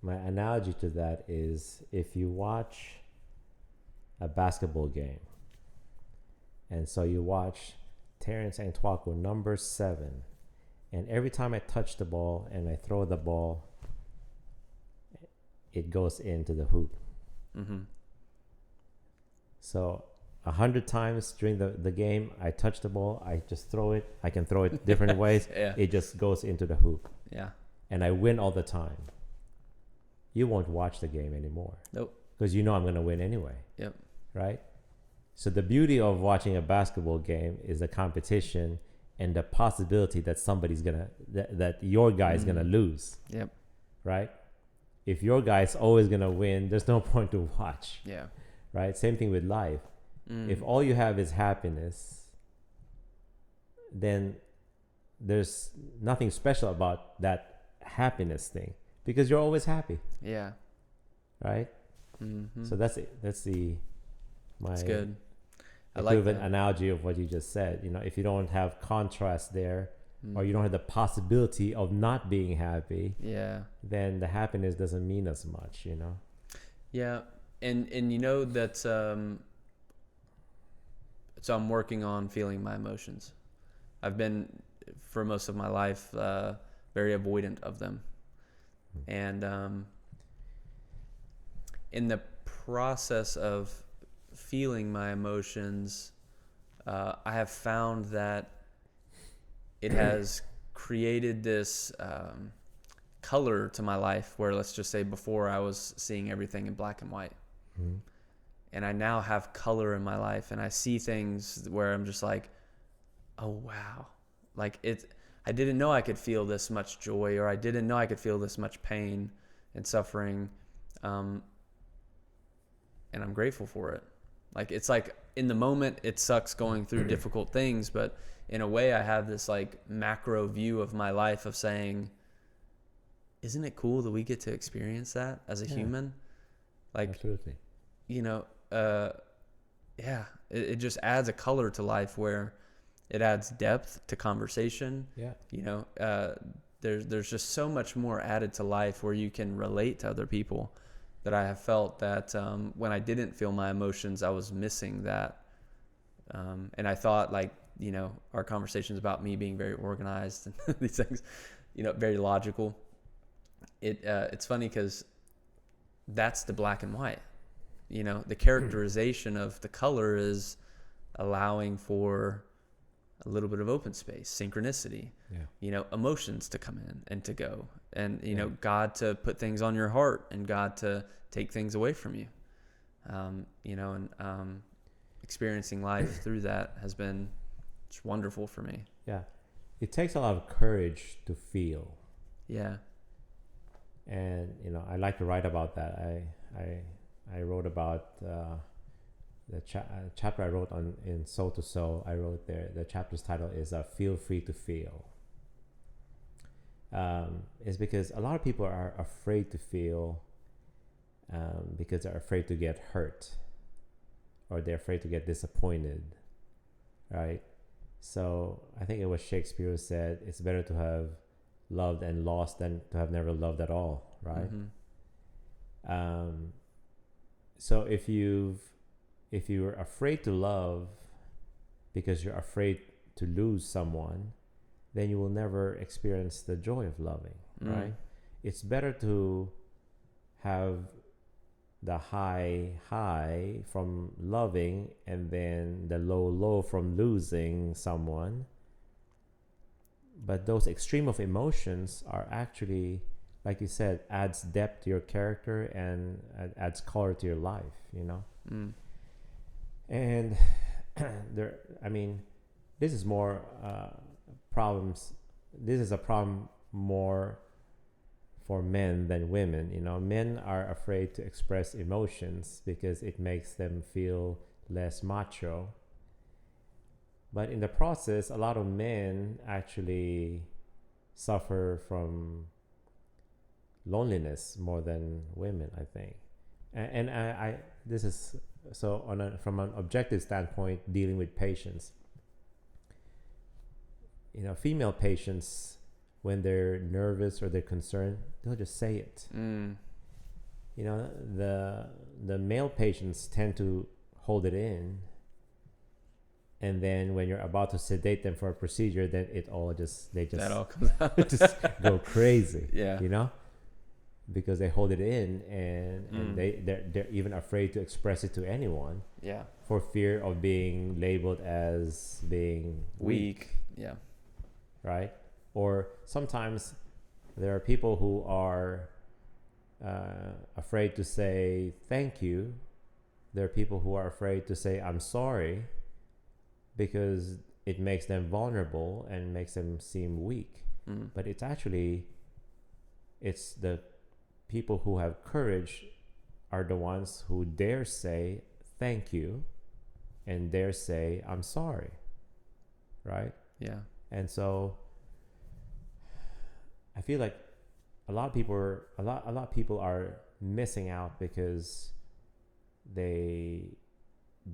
My analogy to that is if you watch a basketball game, and so you watch Terence and Twaco, number 7, and every time I touch the ball and I throw the ball, it goes into the hoop. Mm-hmm. So 100 times during the game, I touch the ball, I just throw it. I can throw it different ways. Yeah. It just goes into the hoop. Yeah. And I win all the time. You won't watch the game anymore. Nope. Because you know I'm going to win anyway. Yep. Right? So the beauty of watching a basketball game is the competition and the possibility that somebody's going to, that your guy is going to lose. Yep. Right? If your guy is always going to win, there's no point to watch. Yeah. Right? Same thing with life. If all you have is happiness, then there's nothing special about that happiness thing because you're always happy. Yeah. Right? Mm-hmm. So that's it. That's good. I like like an analogy of what you just said. If you don't have contrast there, or you don't have the possibility of not being happy, then the happiness doesn't mean as much. Yeah, and that. So I'm working on feeling my emotions. I've been, for most of my life, very avoidant of them. And in the process of feeling my emotions, I have found that it has created this color to my life where, let's just say, before I was seeing everything in black and white. Mm-hmm. And I now have color in my life, and I see things where I'm just like, oh, wow. Like I didn't know I could feel this much joy, or I didn't know I could feel this much pain and suffering. And I'm grateful for it. Like, it's like in the moment, it sucks going through difficult things, but in a way I have this like macro view of my life of saying, isn't it cool that we get to experience that as a human? Like, absolutely. It just adds a color to life where it adds depth to conversation. Yeah. There's just so much more added to life where you can relate to other people, that I have felt that when I didn't feel my emotions, I was missing that. And I thought, like, our conversations about me being very organized and these things, very logical. It's funny because that's the black and white. The characterization of the color is allowing for a little bit of open space, synchronicity, emotions to come in and to go, and, God to put things on your heart and God to take things away from you, and experiencing life through that has been just wonderful for me. Yeah. It takes a lot of courage to feel. Yeah. And, I like to write about that. I wrote about the chapter I wrote on in Soul to Soul. I wrote there, the chapter's title is Feel Free to Feel. It's because a lot of people are afraid to feel because they're afraid to get hurt, or they're afraid to get disappointed, right? So I think it was Shakespeare who said it's better to have loved and lost than to have never loved at all, right? So if you're afraid to love because you're afraid to lose someone, then you will never experience the joy of loving, right? It's better to have the high from loving and then the low from losing someone. But those extreme of emotions are actually, like you said, adds depth to your character and adds color to your life, you know? And this is more problems. This is a problem more for men than women. You know, men are afraid to express emotions because it makes them feel less macho. But in the process, a lot of men actually suffer from loneliness more than women, I think. And I this is so from an objective standpoint, dealing with patients. You know, female patients, when they're nervous or they're concerned, they'll just say it. You know, the male patients tend to hold it in, and then when you're about to sedate them for a procedure, then that all comes out. Just go crazy. Yeah, you know, because they hold it in, and they're even afraid to express it to anyone. Yeah, for fear of being labeled as being weak. Yeah. Right? Or sometimes there are people who are afraid to say thank you. There are people who are afraid to say I'm sorry because it makes them vulnerable and makes them seem weak. But it's the people who have courage are the ones who dare say thank you and dare say I'm sorry. Right? Yeah. And so I feel like a lot of people are missing out because they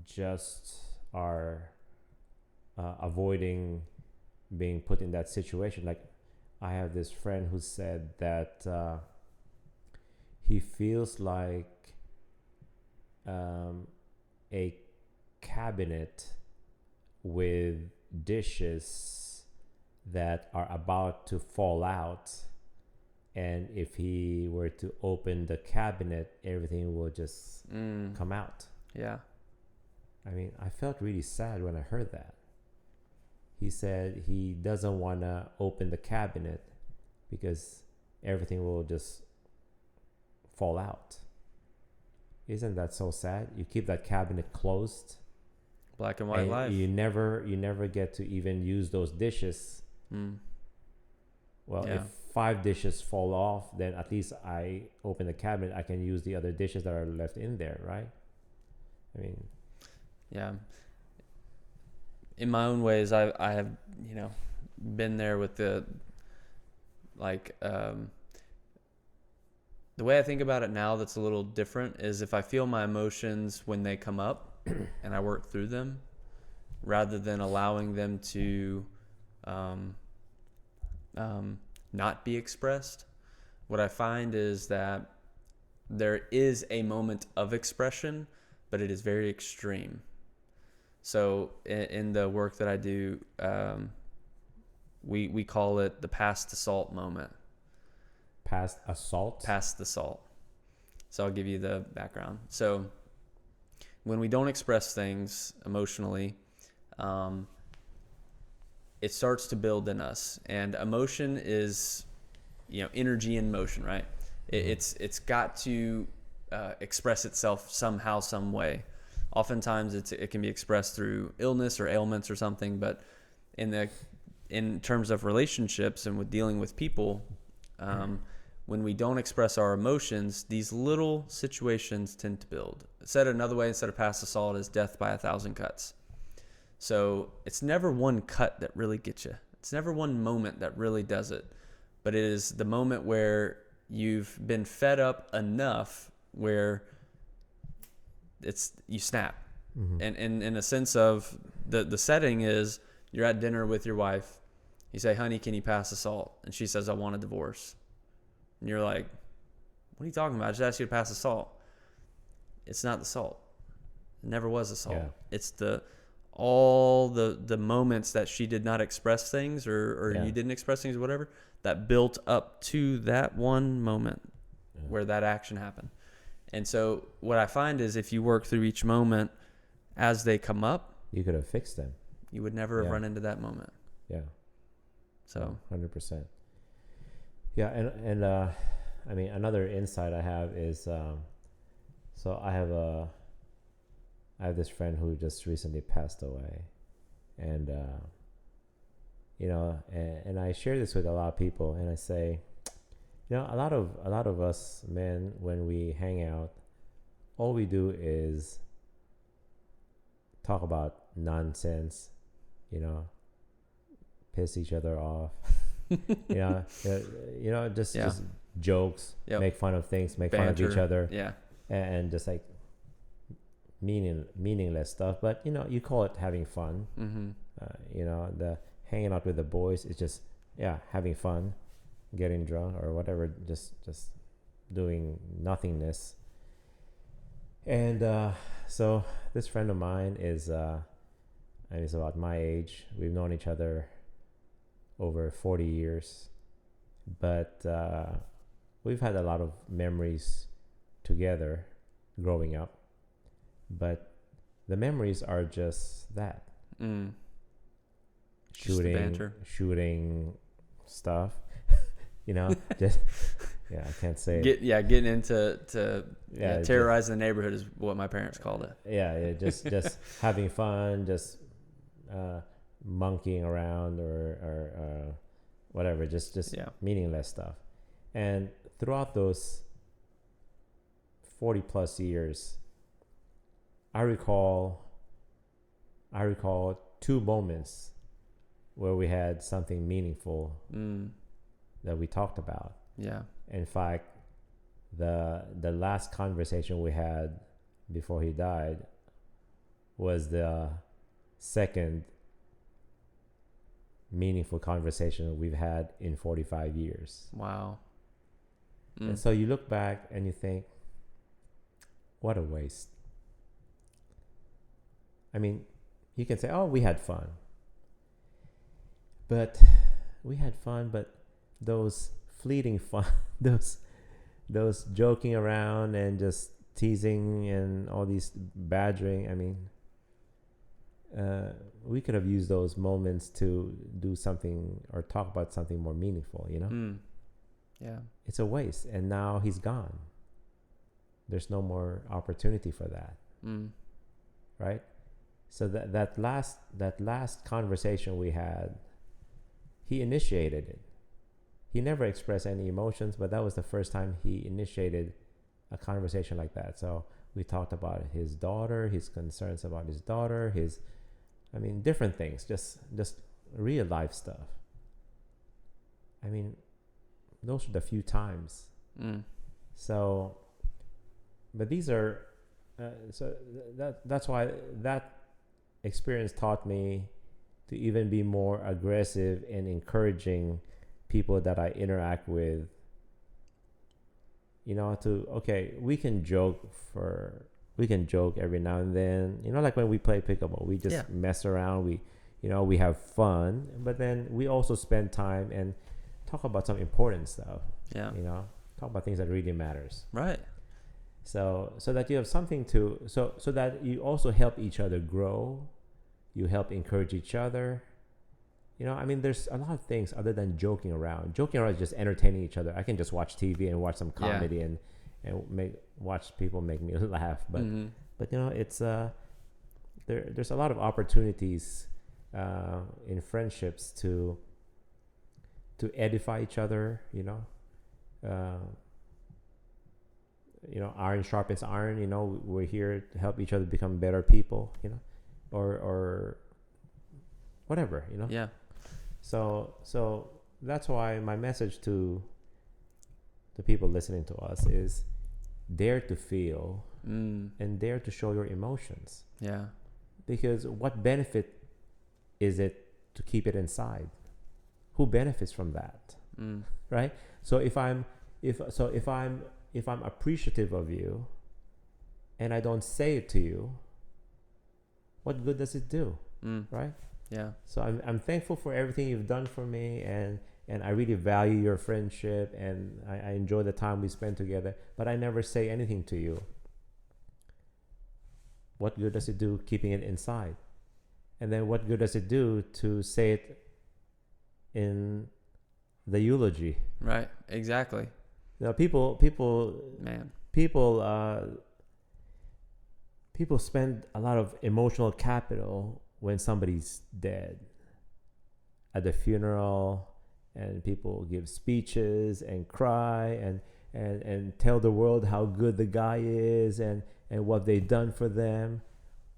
just are avoiding being put in that situation. Like, I have this friend who said that he feels like a cabinet with dishes that are about to fall out, and if he were to open the cabinet, everything will just come out. Yeah. I mean, I felt really sad when I heard that. He said he doesn't want to open the cabinet because everything will just fall out. Isn't that so sad? You keep that cabinet closed. Black and white life. You never get to even use those dishes. Well, if 5 dishes fall off, then at least I open the cabinet, I can use the other dishes that are left in there, right? I mean, yeah. In my own ways, I have, been there with the way I think about it now that's a little different is if I feel my emotions when they come up and I work through them rather than allowing them to not be expressed, what I find is that there is a moment of expression, but it is very extreme. So in the work that I do, we call it the past the salt moment. Past assault? Past the salt. So I'll give you the background. So when we don't express things emotionally, it starts to build in us. And emotion is, energy in motion, right? It's got to express itself somehow, some way. Oftentimes it can be expressed through illness or ailments or something, but in terms of relationships and with dealing with people, when we don't express our emotions, these little situations tend to build. Said another way, instead of past the salt, is death by 1,000 cuts. So it's never one cut that really gets you. It's never one moment that really does it. But it is the moment where you've been fed up enough where you snap. And in a sense of the setting is You're at dinner with your wife. You say, honey, can you pass the salt? And she says, I want a divorce. And you're like, what are you talking about? I just asked you to pass the salt. It's not the salt. It never was the salt. Yeah. It's all the moments that she did not express things or Yeah. you didn't express things or whatever that built up to that one moment where that action happened. And so what I find is if you work through each moment as they come up, You could have fixed them. you would never have Yeah. run into that moment. Yeah. So 100%. Yeah, and I mean, another insight I have is, so I have this friend who just recently passed away, and you know, and I share this with a lot of people, and I say, you know, a lot of us men, when we hang out, all we do is talk about nonsense, you know, piss each other off, just jokes, Yep. make fun of things, make banter. fun of each other, Yeah. and just like meaningless stuff. But you know, you call it having fun. Mm-hmm. The hanging out with the boys is just having fun, getting drunk or whatever, just doing nothingness. And so this friend of mine is he's about my age. We've known each other over 40 years, but we've had a lot of memories together growing up, but the memories are just that. Just the banter. Shooting stuff, just I can't say Getting into terrorizing the neighborhood is what my parents called it. just having fun, just monkeying around or whatever, just meaningless stuff. And throughout those 40 plus years, I recall 2 moments where we had something meaningful that we talked about. Yeah. In fact, the last conversation we had before he died was the second meaningful conversation we've had in 45 years. Wow. And so you look back and you think, what a waste. I mean, you can say, oh, we had fun. But those fleeting fun, those joking around and just teasing and all these badgering, I mean, we could have used those moments to do something or talk about something more meaningful, Yeah. It's a waste. And now he's gone. There's no more opportunity for that. Right? So that last conversation we had, he initiated it. He never expressed any emotions, but that was the first time he initiated a conversation like that. So we talked about his daughter, his concerns about his daughter, different things, just real life stuff. I mean, those are the few times. So, but these are, that's why that experience taught me to even be more aggressive in encouraging people that I interact with, we can joke every now and then, like when we play pickleball, we just mess around, we have fun, but then we also spend time and talk about some important stuff. Talk about things that really matters, right? So that you have something to, so that you also help each other grow, you help encourage each other. There's a lot of things other than joking around. Joking around is just entertaining each other. I can just watch TV and watch some comedy and watch people make me laugh. But it's there's a lot of opportunities in friendships to edify each other. Iron sharpens iron. We're here to help each other become better people. Or whatever. Yeah. So that's why my message to the people listening to us is dare to feel and dare to show your emotions. Yeah. Because what benefit is it to keep it inside? Who benefits from that? Right? So if I'm appreciative of you and I don't say it to you, what good does it do? Right? Yeah. So I'm thankful for everything you've done for me, and I really value your friendship, and I enjoy the time we spend together, but I never say anything to you. What good does it do keeping it inside? And then what good does it do to say it in the eulogy? Right. Exactly. You know, people spend a lot of emotional capital when somebody's dead. At the funeral, and people give speeches and cry and tell the world how good the guy is and what they've done for them.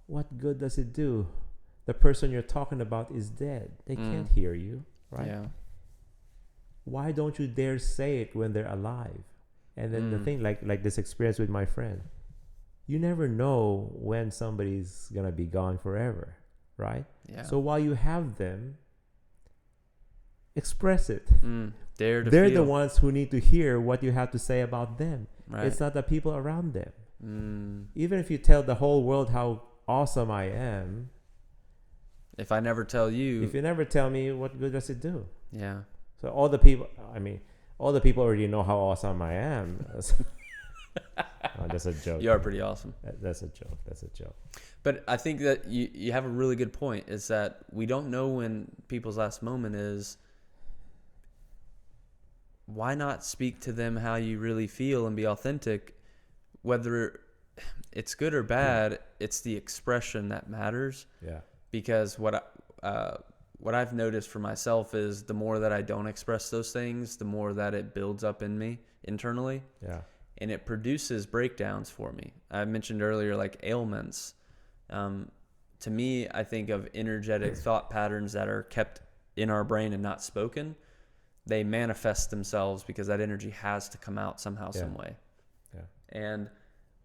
What good does it do? The person you're talking about is dead. They can't hear you, right? Yeah. Why don't you dare say it when they're alive? And then the thing, like this experience with my friend, you never know when somebody's gonna be gone forever, right? Yeah. So while you have them, express it. They're They're the ones who need to hear what you have to say about them. Right. It's not the people around them. Even if you tell the whole world how awesome I am, if I never tell you, if you never tell me, what good does it do? yeah. So all the people already know how awesome I am. Oh, that's a joke. You are pretty awesome. That's a joke. But I think that you have a really good point, is that we don't know when people's last moment is. Why not speak to them how you really feel and be authentic? Whether it's good or bad, it's the expression that matters. Yeah. Because what I've noticed for myself is the more that I don't express those things, the more that it builds up in me internally. Yeah. And it produces breakdowns for me. I mentioned earlier, like ailments. To me, I think of energetic thought patterns that are kept in our brain and not spoken. They manifest themselves because that energy has to come out somehow, some way. Yeah. And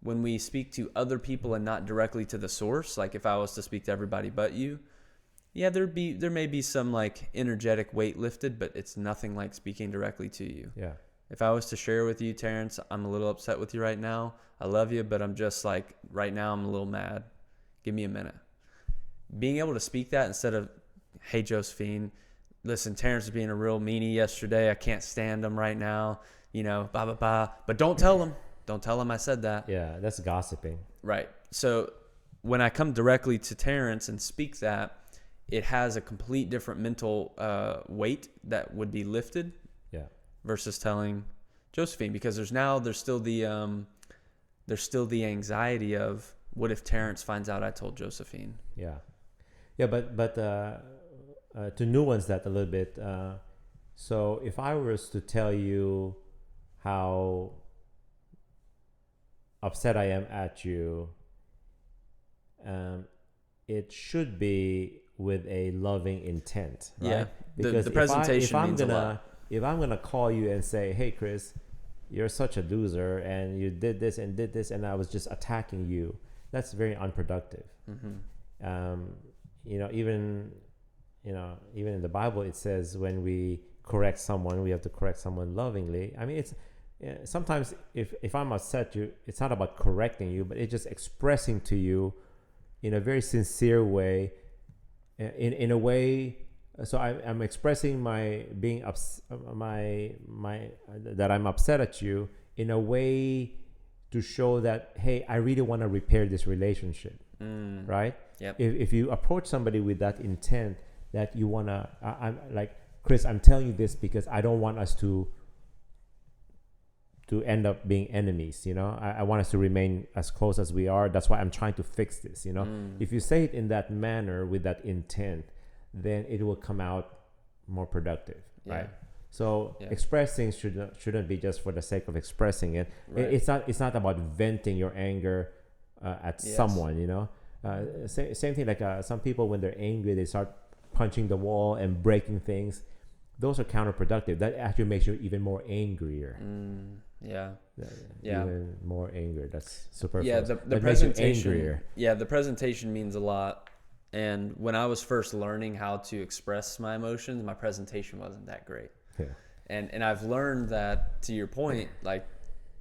when we speak to other people and not directly to the source, like if I was to speak to everybody but you, yeah, there may be some like energetic weight lifted, but it's nothing like speaking directly to you. Yeah. If I was to share with you, Terrence, I'm a little upset with you right now. I love you, but I'm just like, right now I'm a little mad. Give me a minute. Being able to speak that instead of, hey, Josephine, listen, Terrence was being a real meanie yesterday. I can't stand him right now. You know, blah, blah, blah. But don't tell him. Don't tell him I said that. Yeah, that's gossiping. Right. So when I come directly to Terrence and speak that, it has a complete different mental weight that would be lifted. Yeah. Versus telling Josephine, because there's still the anxiety of, what if Terrence finds out I told Josephine? Yeah. Yeah, but to nuance that a little bit, so if I was to tell you how upset I am at you, it should be with a loving intent, right? Yeah. Because the presentation means a lot. If I'm gonna call you and say, "Hey, Kris, you're such a loser, and you did this, and I was just attacking you," that's very unproductive. Even in the Bible, it says when we correct someone, we have to correct someone lovingly. I mean, it's sometimes if I'm upset, it's not about correcting you, but it's just expressing to you in a very sincere way, in a way. So I'm expressing my being that I'm upset at you in a way to show that, hey, I really want to repair this relationship, right? Yep. If you approach somebody with that intent that you wanna, I'm like, Kris, I'm telling you this because I don't want us to end up being enemies. You know, I want us to remain as close as we are. That's why I'm trying to fix this. You know, if you say it in that manner with that intent, then it will come out more productive, right? So expressing shouldn't be just for the sake of expressing it. Right. It's not about venting your anger at someone, you know. Same thing, like some people, when they're angry, they start punching the wall and breaking things. Those are counterproductive. That actually makes you even more angrier. Even more anger. That's superfluous. Yeah, the presentation. Yeah, the presentation means a lot. And when I was first learning how to express my emotions, my presentation wasn't that great. Yeah. And I've learned that, to your point, like,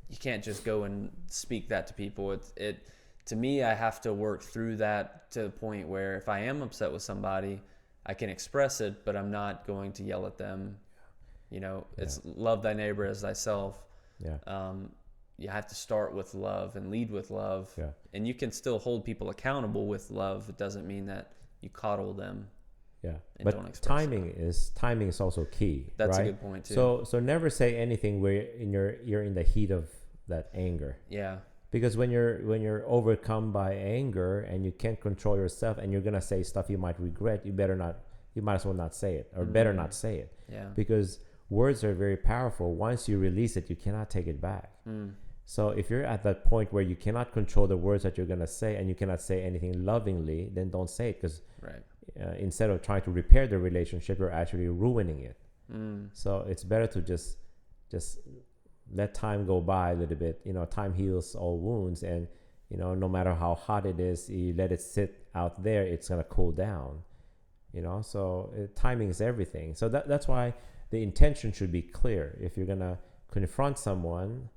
you can't just go and speak that to people. It to me, I have to work through that to the point where if I am upset with somebody, I can express it, but I'm not going to yell at them. You know, it's love thy neighbor as thyself. Yeah. You have to start with love and lead with love. Yeah. And you can still hold people accountable with love. It doesn't mean that you coddle them. Yeah, and but don't express timing is also key. That's right? a good point too. So never say anything where you're in the heat of that anger. Yeah. Because when you're overcome by anger and you can't control yourself and you're gonna say stuff you might regret, you might as well not say it, or better not say it. Yeah. Because words are very powerful. Once you release it, you cannot take it back. So if you're at that point where you cannot control the words that you're gonna say and you cannot say anything lovingly, then don't say it, because Right. Instead of trying to repair the relationship, you're actually ruining it. So it's better to just let time go by a little bit. You know, time heals all wounds, and you know, no matter how hot it is, you let it sit out there, it's gonna cool down. You know, so timing is everything. So that's why the intention should be clear. If you're gonna confront someone,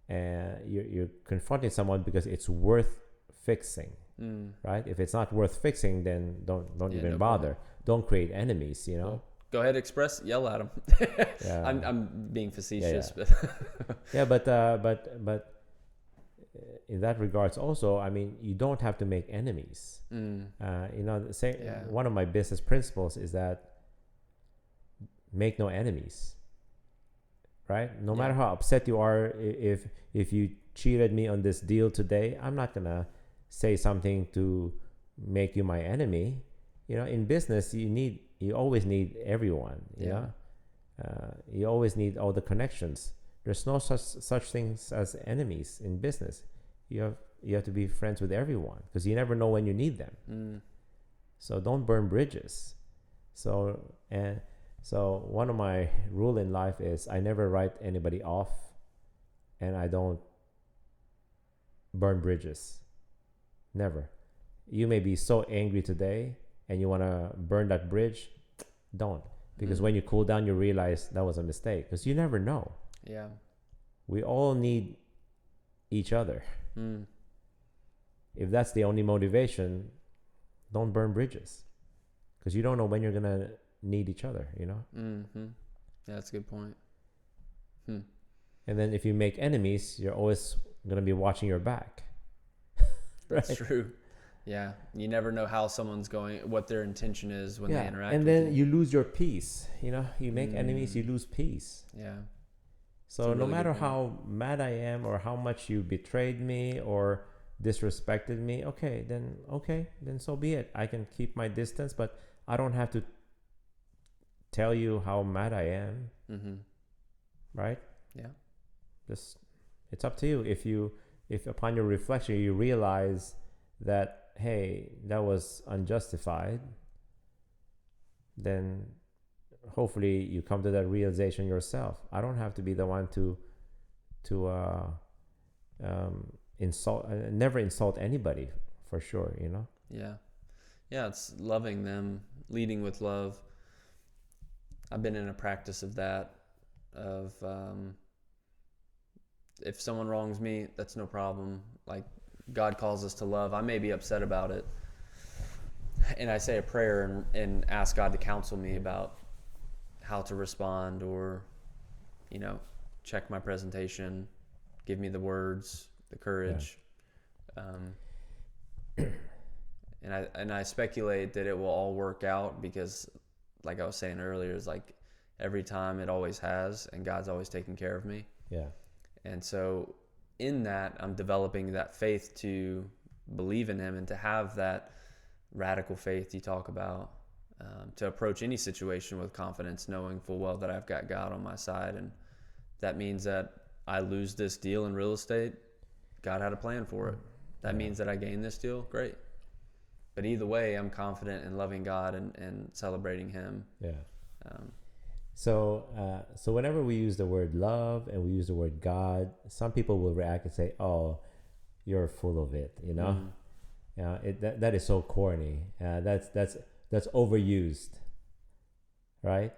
and you're confronting someone because it's worth fixing. Right? If it's not worth fixing, then don't even bother. Don't create enemies. You know. Well, go ahead, yell at them. Yeah. I'm being facetious, Yeah. but Yeah, but in that regards also, I mean, you don't have to make enemies. You know, one of my business principles is that make no enemies. Right? No matter how upset you are, if you cheated me on this deal today, I'm not gonna say something to make you my enemy. You know, in business, you always need everyone. You know, you always need all the connections. There's no such things as enemies in business. You have to be friends with everyone, because you never know when you need them. So don't burn bridges. So one of my rule in life is I never write anybody off, and I don't burn bridges. Never. You may be so angry today and you want to burn that bridge. Don't. Because when you cool down, you realize that was a mistake, because you never know. Yeah. We all need each other. If that's the only motivation, don't burn bridges, because you don't know when you're going to need each other, you know? Yeah, that's a good point. And then if you make enemies, you're always going to be watching your back. Right? That's true. Yeah. You never know how someone's going, what their intention is when they interact and with then you lose your peace. You know, you make enemies, you lose peace. Yeah. So no matter how mad I am or how much you betrayed me or disrespected me, okay, then so be it. I can keep my distance, but I don't have to tell you how mad I am. Right? Yeah. It's up to you. If upon your reflection you realize that, hey, that was unjustified, then hopefully you come to that realization yourself. I don't have to be the one to insult. Never insult anybody, for sure. You know. Yeah. It's loving them, leading with love. I've been in a practice of that. If someone wrongs me, that's no problem. Like, God calls us to love. I may be upset about it, and I say a prayer and ask God to counsel me about how to respond, or, you know, check my presentation, give me the words, the courage. And I speculate that it will all work out, because, like I was saying earlier, is like every time it always has, and God's always taking care of me. Yeah. And so in that, I'm developing that faith to believe in Him and to have that radical faith you talk about, to approach any situation with confidence, knowing full well that I've got God on my side. And that means that I lose this deal in real estate, God had a plan for it. That means that I gain this deal, great. But either way, I'm confident in loving God and celebrating Him. Yeah. So whenever we use the word love and we use the word God, some people will react and say, "Oh, you're full of it," you know. That is so corny. That's overused, right?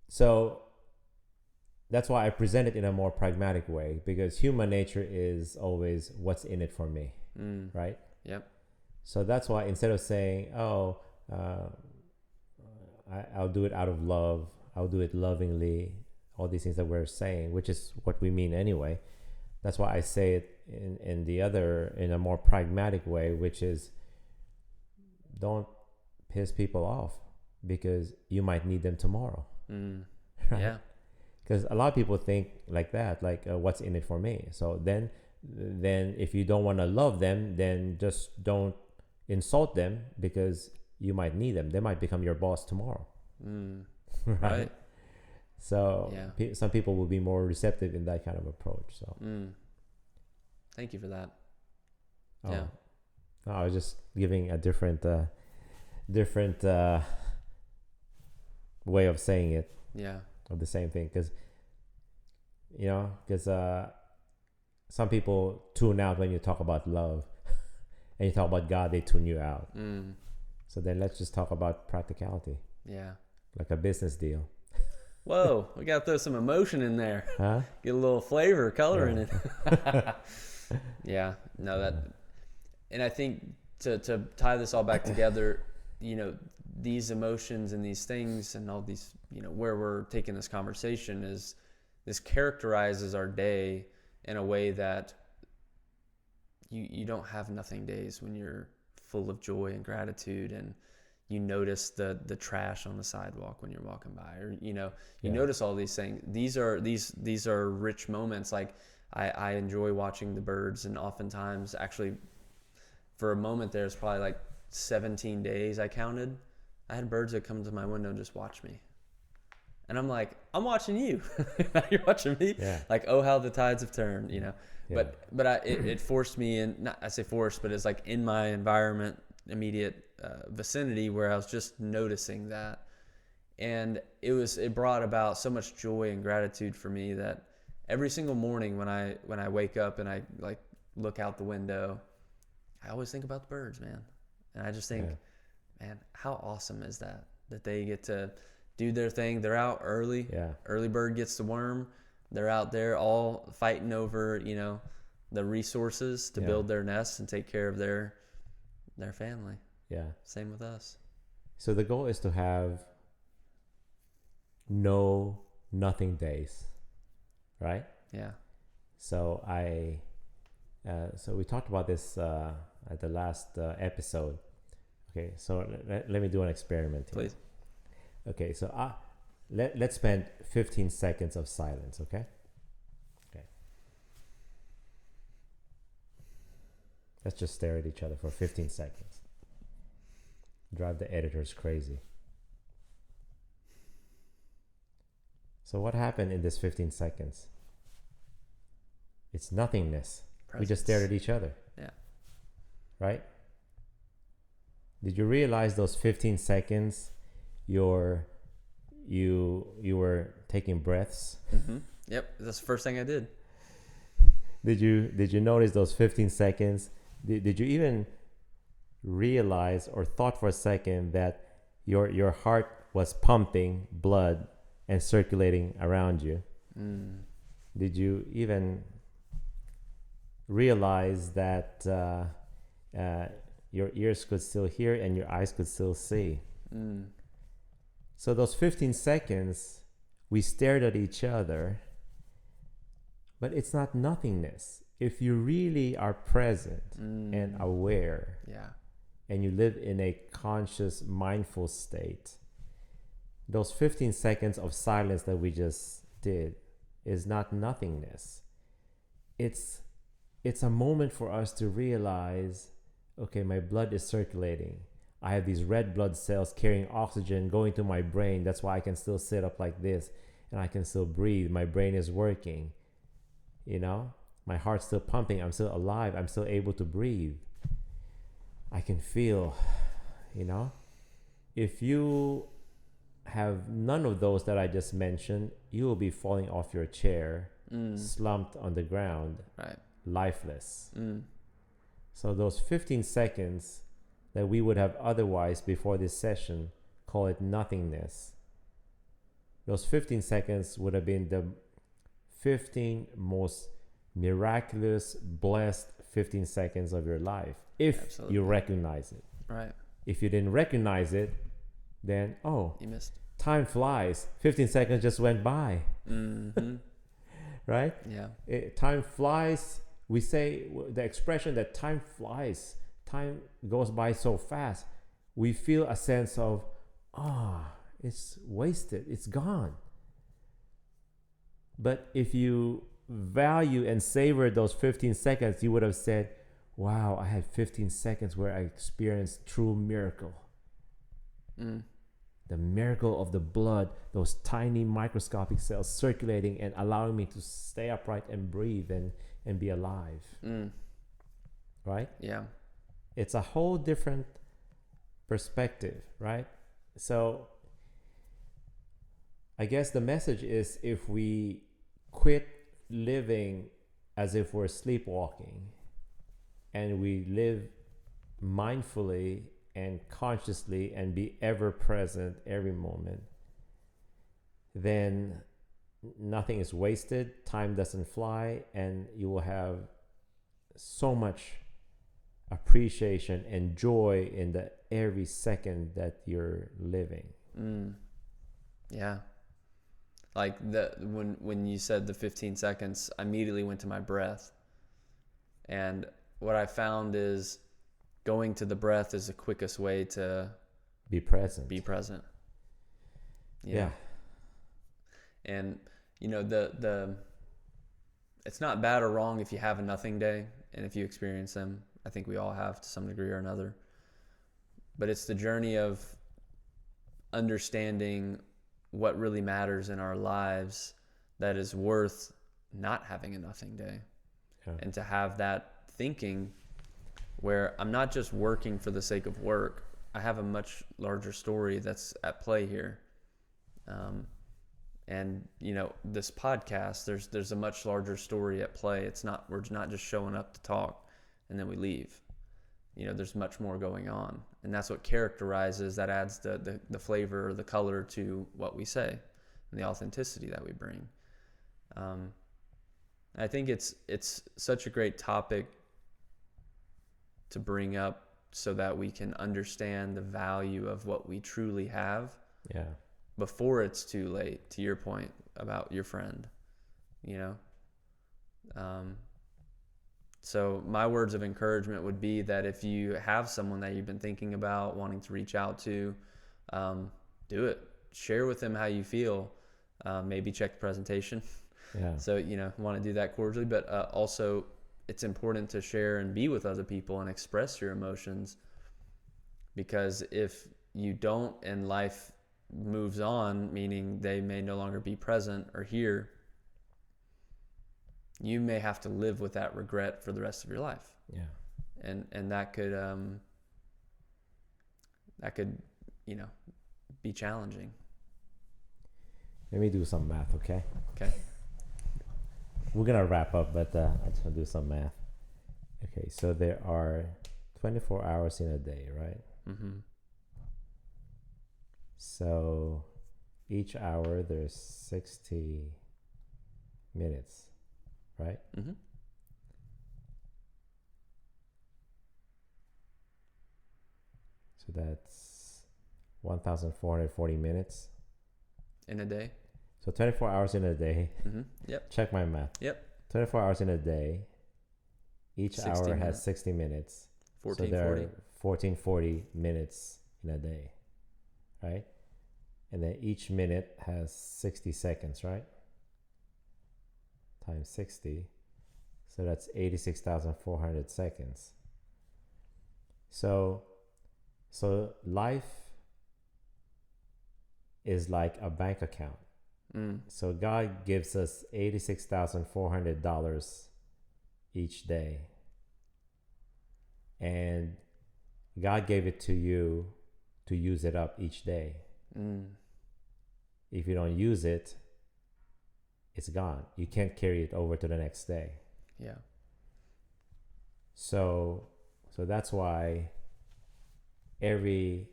So that's why I present it in a more pragmatic way, because human nature is always what's in it for me, right? Yep. So that's why instead of saying, "Oh, I'll do it out of love. I'll do it lovingly," all these things that we're saying, which is what we mean anyway. That's why I say it in a more pragmatic way, which is, don't piss people off because you might need them tomorrow. Right? Yeah. Because a lot of people think like that, like what's in it for me. So then if you don't want to love them, then just don't insult them, because you might need them. They might become your boss tomorrow. Right? So some people will be more receptive in that kind of approach. So thank you for that. Oh. Yeah. No, I was just giving a different way of saying it. Yeah. Of the same thing, because some people tune out when you talk about love, and you talk about God, they tune you out. So then let's just talk about practicality. Yeah. Like a business deal. Whoa, we got to throw some emotion in there. Huh? Get a little flavor, color in it. Yeah. No, that, and I think to tie this all back together, these emotions and these things and all these, where we're taking this conversation is, this characterizes our day in a way that you don't have nothing days when you're full of joy and gratitude, and you notice the trash on the sidewalk when you're walking by, or you notice all these things. These are rich moments. Like I enjoy watching the birds, and oftentimes, actually, for a moment there's probably like 17 days I counted, I had birds that come to my window and just watch me. And I'm like, I'm watching you. You're watching me. Yeah. Like, oh, how the tides have turned, Yeah. But it forced me in, not I say forced, but it's like in my environment, immediate vicinity, where I was just noticing that. And it brought about so much joy and gratitude for me that every single morning when I wake up and I like look out the window, I always think about the birds, man. And I just think, man, how awesome is that they get to do their thing. They're out early. Yeah. Early bird gets the worm. They're out there all fighting over, the resources to build their nests and take care of their family. Yeah. Same with us. So the goal is to have nothing days, right? Yeah. So so we talked about this at the last episode. Okay, so let me do an experiment here. Please. Okay, so let's spend 15 seconds of silence, okay? Okay. Let's just stare at each other for 15 seconds. Drive the editors crazy. So what happened in this 15 seconds? It's nothingness. Presence. We just stared at each other. Yeah. Right? Did you realize those 15 seconds you were taking breaths? Mm-hmm. Yep, that's the first thing I did. Did you notice those 15 seconds? Did you even realize or thought for a second that your heart was pumping blood and circulating around you? Did you even realize that your ears could still hear and your eyes could still see? So those 15 seconds, we stared at each other, but it's not nothingness. If you really are present and aware, and you live in a conscious, mindful state, those 15 seconds of silence that we just did is not nothingness. It's a moment for us to realize, okay, my blood is circulating. I have these red blood cells carrying oxygen going to my brain. That's why I can still sit up like this and I can still breathe. My brain is working. My heart's still pumping. I'm still alive. I'm still able to breathe. I can feel, If you have none of those that I just mentioned, you will be falling off your chair, slumped on the ground, right, lifeless. So those 15 seconds that we would have otherwise before this session, call it nothingness. Those 15 seconds would have been the 15 most miraculous, blessed 15 seconds of your life if Absolutely. you recognize it. Right. If you didn't recognize it, then You missed. time flies. 15 seconds just went by. Mm-hmm. Right? Yeah. Time flies. We say the expression that time flies, time goes by so fast. We feel a sense of, it's wasted, it's gone. But if you value and savor those 15 seconds, you would have said, wow, I had 15 seconds where I experienced true miracle. The miracle of the blood, those tiny microscopic cells circulating and allowing me to stay upright and breathe and be alive. Right? Yeah. It's a whole different perspective, right? So I guess the message is, if we quit living as if we're sleepwalking and we live mindfully and consciously and be ever present every moment, then nothing is wasted, time doesn't fly, and you will have so much appreciation and joy in the every second that you're living. Yeah. Like when you said the 15 seconds, I immediately went to my breath. And what I found is going to the breath is the quickest way to be present. Yeah. And the it's not bad or wrong if you have a nothing day, and if you experience them. I think we all have to some degree or another. But it's the journey of understanding what really matters in our lives that is worth not having a nothing day. And to have that thinking where I'm not just working for the sake of work. I have a much larger story that's at play here. And this podcast, there's a much larger story at play. We're not just showing up to talk and then we leave. There's much more going on, and that's what characterizes, that adds the flavor or the color to what we say and the authenticity that we bring. I think it's such a great topic to bring up so that we can understand the value of what we truly have. Yeah. Before it's too late, to your point about your friend, So my words of encouragement would be that if you have someone that you've been thinking about, wanting to reach out to, do it. Share with them how you feel. Maybe check the presentation. Yeah. So, want to do that cordially, but also it's important to share and be with other people and express your emotions, because if you don't and life moves on, meaning they may no longer be present or here, you may have to live with that regret for the rest of your life. Yeah. And that could be challenging. Let me do some math, okay? Okay. We're gonna wrap up, but I just want to do some math. Okay, so there are 24 hours in a day, right? Mm-hmm. So each hour there's 60 minutes, right? Mm-hmm. So that's 1,440 minutes In a day. So 24 hours in a day. Mm-hmm. Yep. Check my math. Yep. 24 hours in a day. Each hour has minutes. 60 minutes. 1440. So there are 1440 minutes in a day, right? And then each minute has 60 seconds, right? Times 60. So that's 86,400 seconds. So life is like a bank account. So God gives us $86,400 each day. And God gave it to you to use it up each day. If you don't use it, it's gone. You can't carry it over to the next day. Yeah. So So that's why every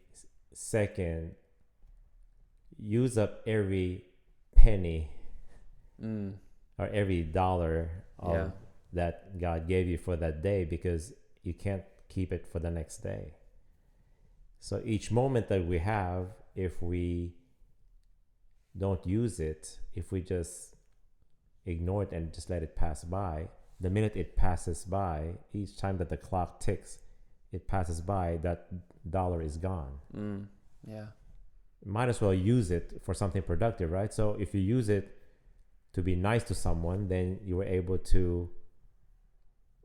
second, use up every penny or every dollar of that God gave you for that day, because you can't keep it for the next day. So each moment that we have, if we don't use it, if we just ignore it and just let it pass by, the minute it passes by, each time that the clock ticks, it passes by, that dollar is gone. Yeah. Might as well use it for something productive, right? So if you use it to be nice to someone, then you were able to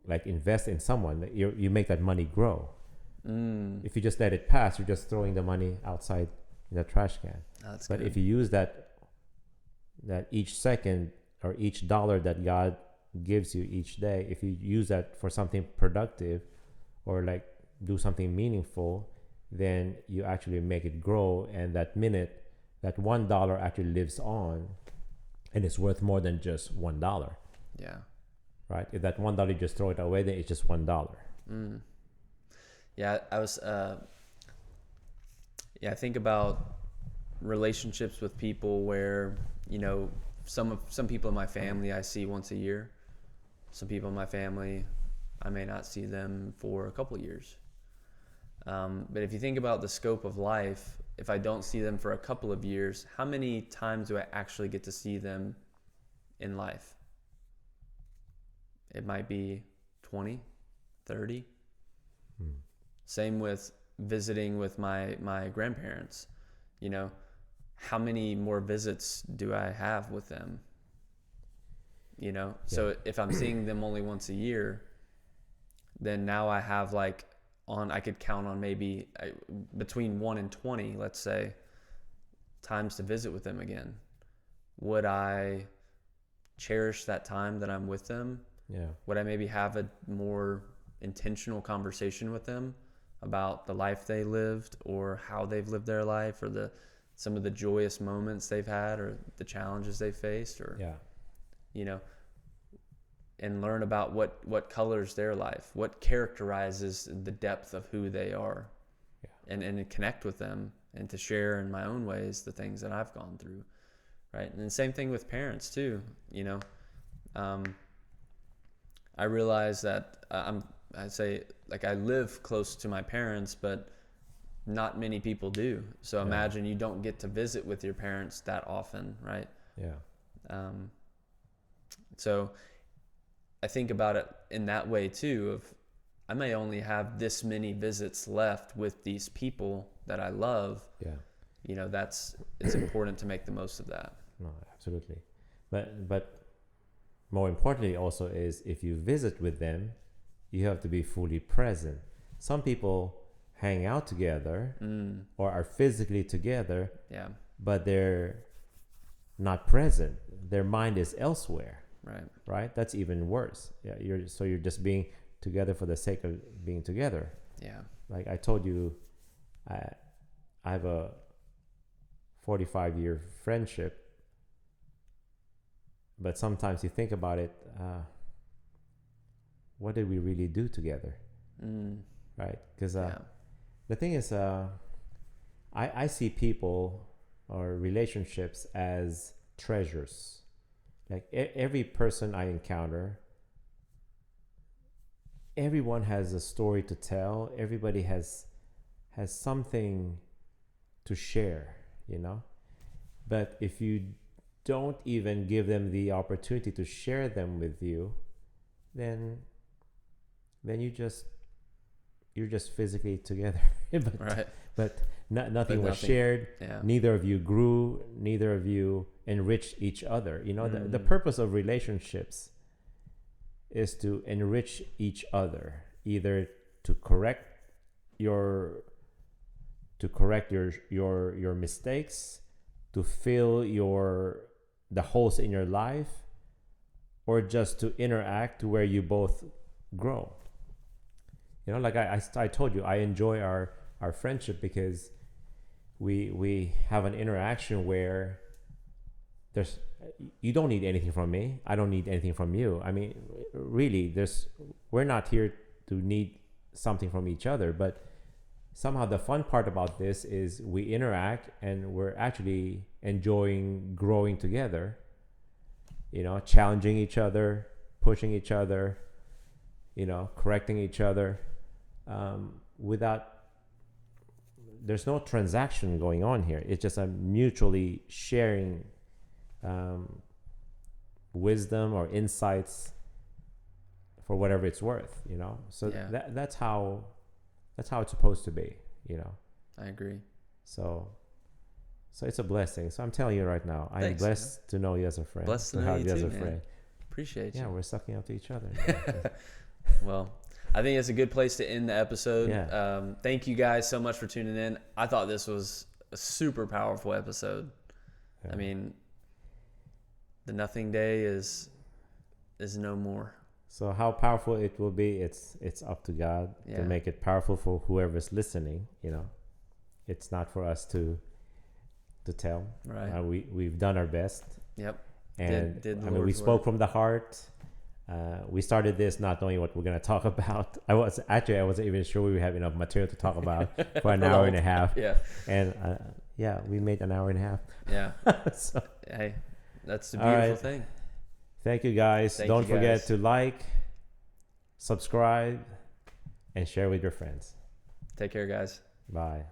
like invest in someone. You make that money grow. If you just let it pass, you're just throwing the money outside in the trash can. But if you use that each second or each dollar that God gives you each day, if you use that for something productive or like do something meaningful, then you actually make it grow, and that minute, that $1 actually lives on, and it's worth more than just $1. Yeah. Right? If that $1 you just throw it away, then it's just $1. Yeah, I think about relationships with people where, you know, some people in my family I see once a year. Some people in my family, I may not see them for a couple of years. But if you think about the scope of life, if I don't see them for a couple of years, how many times do I actually get to see them in life? It might be 20, 30. Same with visiting with my grandparents. You know, how many more visits do I have with them? You know, so if I'm seeing them only once a year, then now I have like I could count on maybe between 1 and 20, let's say, times to visit with them again. Would I cherish that time that I'm with them? Yeah. Would I maybe have a more intentional conversation with them about the life they lived, or how they've lived their life, or some of the joyous moments they've had, or the challenges they faced, or you know, and learn about what colors their life, what characterizes the depth of who they are, and connect with them, and to share in my own ways the things that I've gone through, right? And the same thing with parents too. You know, I realize that I say, like, I live close to my parents, but not many people do. So imagine you don't get to visit with your parents that often, right? Yeah. So I think about it in that way too, of I may only have this many visits left with these people that I love. Yeah. You know, it's important to make the most of that. No, absolutely. But more importantly also is, if you visit with them, you have to be fully present. Some people hang out together or are physically together, but they're not present. Their mind is elsewhere. Right? That's even worse. Yeah, you're just being together for the sake of being together. Yeah. Like I told you, I have a 45-year friendship, but sometimes you think about it, what did we really do together? Right? Because the thing is, I see people or relationships as treasures. Like every person I encounter, everyone has a story to tell. Everybody has something to share, you know? But if you don't even give them the opportunity to share them with you, then you're just physically together. but nothing was shared. Neither of you grew, neither of you enriched each other. You know, the purpose of relationships is to enrich each other, either to correct your mistakes, to fill the holes in your life, or just to interact where you both grow. You know, like I told you, I enjoy our friendship because we have an interaction where you don't need anything from me, I don't need anything from you. I mean, really, we're not here to need something from each other. But somehow the fun part about this is we interact and we're actually enjoying growing together, challenging each other, pushing each other, correcting each other, without, there's no transaction going on here. It's just a mutually sharing wisdom or insights for whatever it's worth, so that's how it's supposed to be. I agree. So it's a blessing. So I'm telling you right now, I am blessed to know you as a friend. Blessed to know you as too, a man. friend. Appreciate you. Yeah, we're sucking up to each other. Well, I think it's a good place to end the episode. Yeah. Thank you guys so much for tuning in. I thought this was a super powerful episode. Yeah. I mean, the nothing day is no more. So how powerful it will be, it's up to God to make it powerful for whoever's listening. It's not for us to tell. Right. We've done our best. Yep. And did I mean, we spoke from the heart. We started this not knowing what we're going to talk about. I wasn't even sure we would have enough material to talk about for an hour and a half. Yeah. And we made an hour and a half. Yeah. So, hey, that's the beautiful thing. Thank you guys. Don't forget to like, subscribe, and share with your friends. Take care, guys. Bye.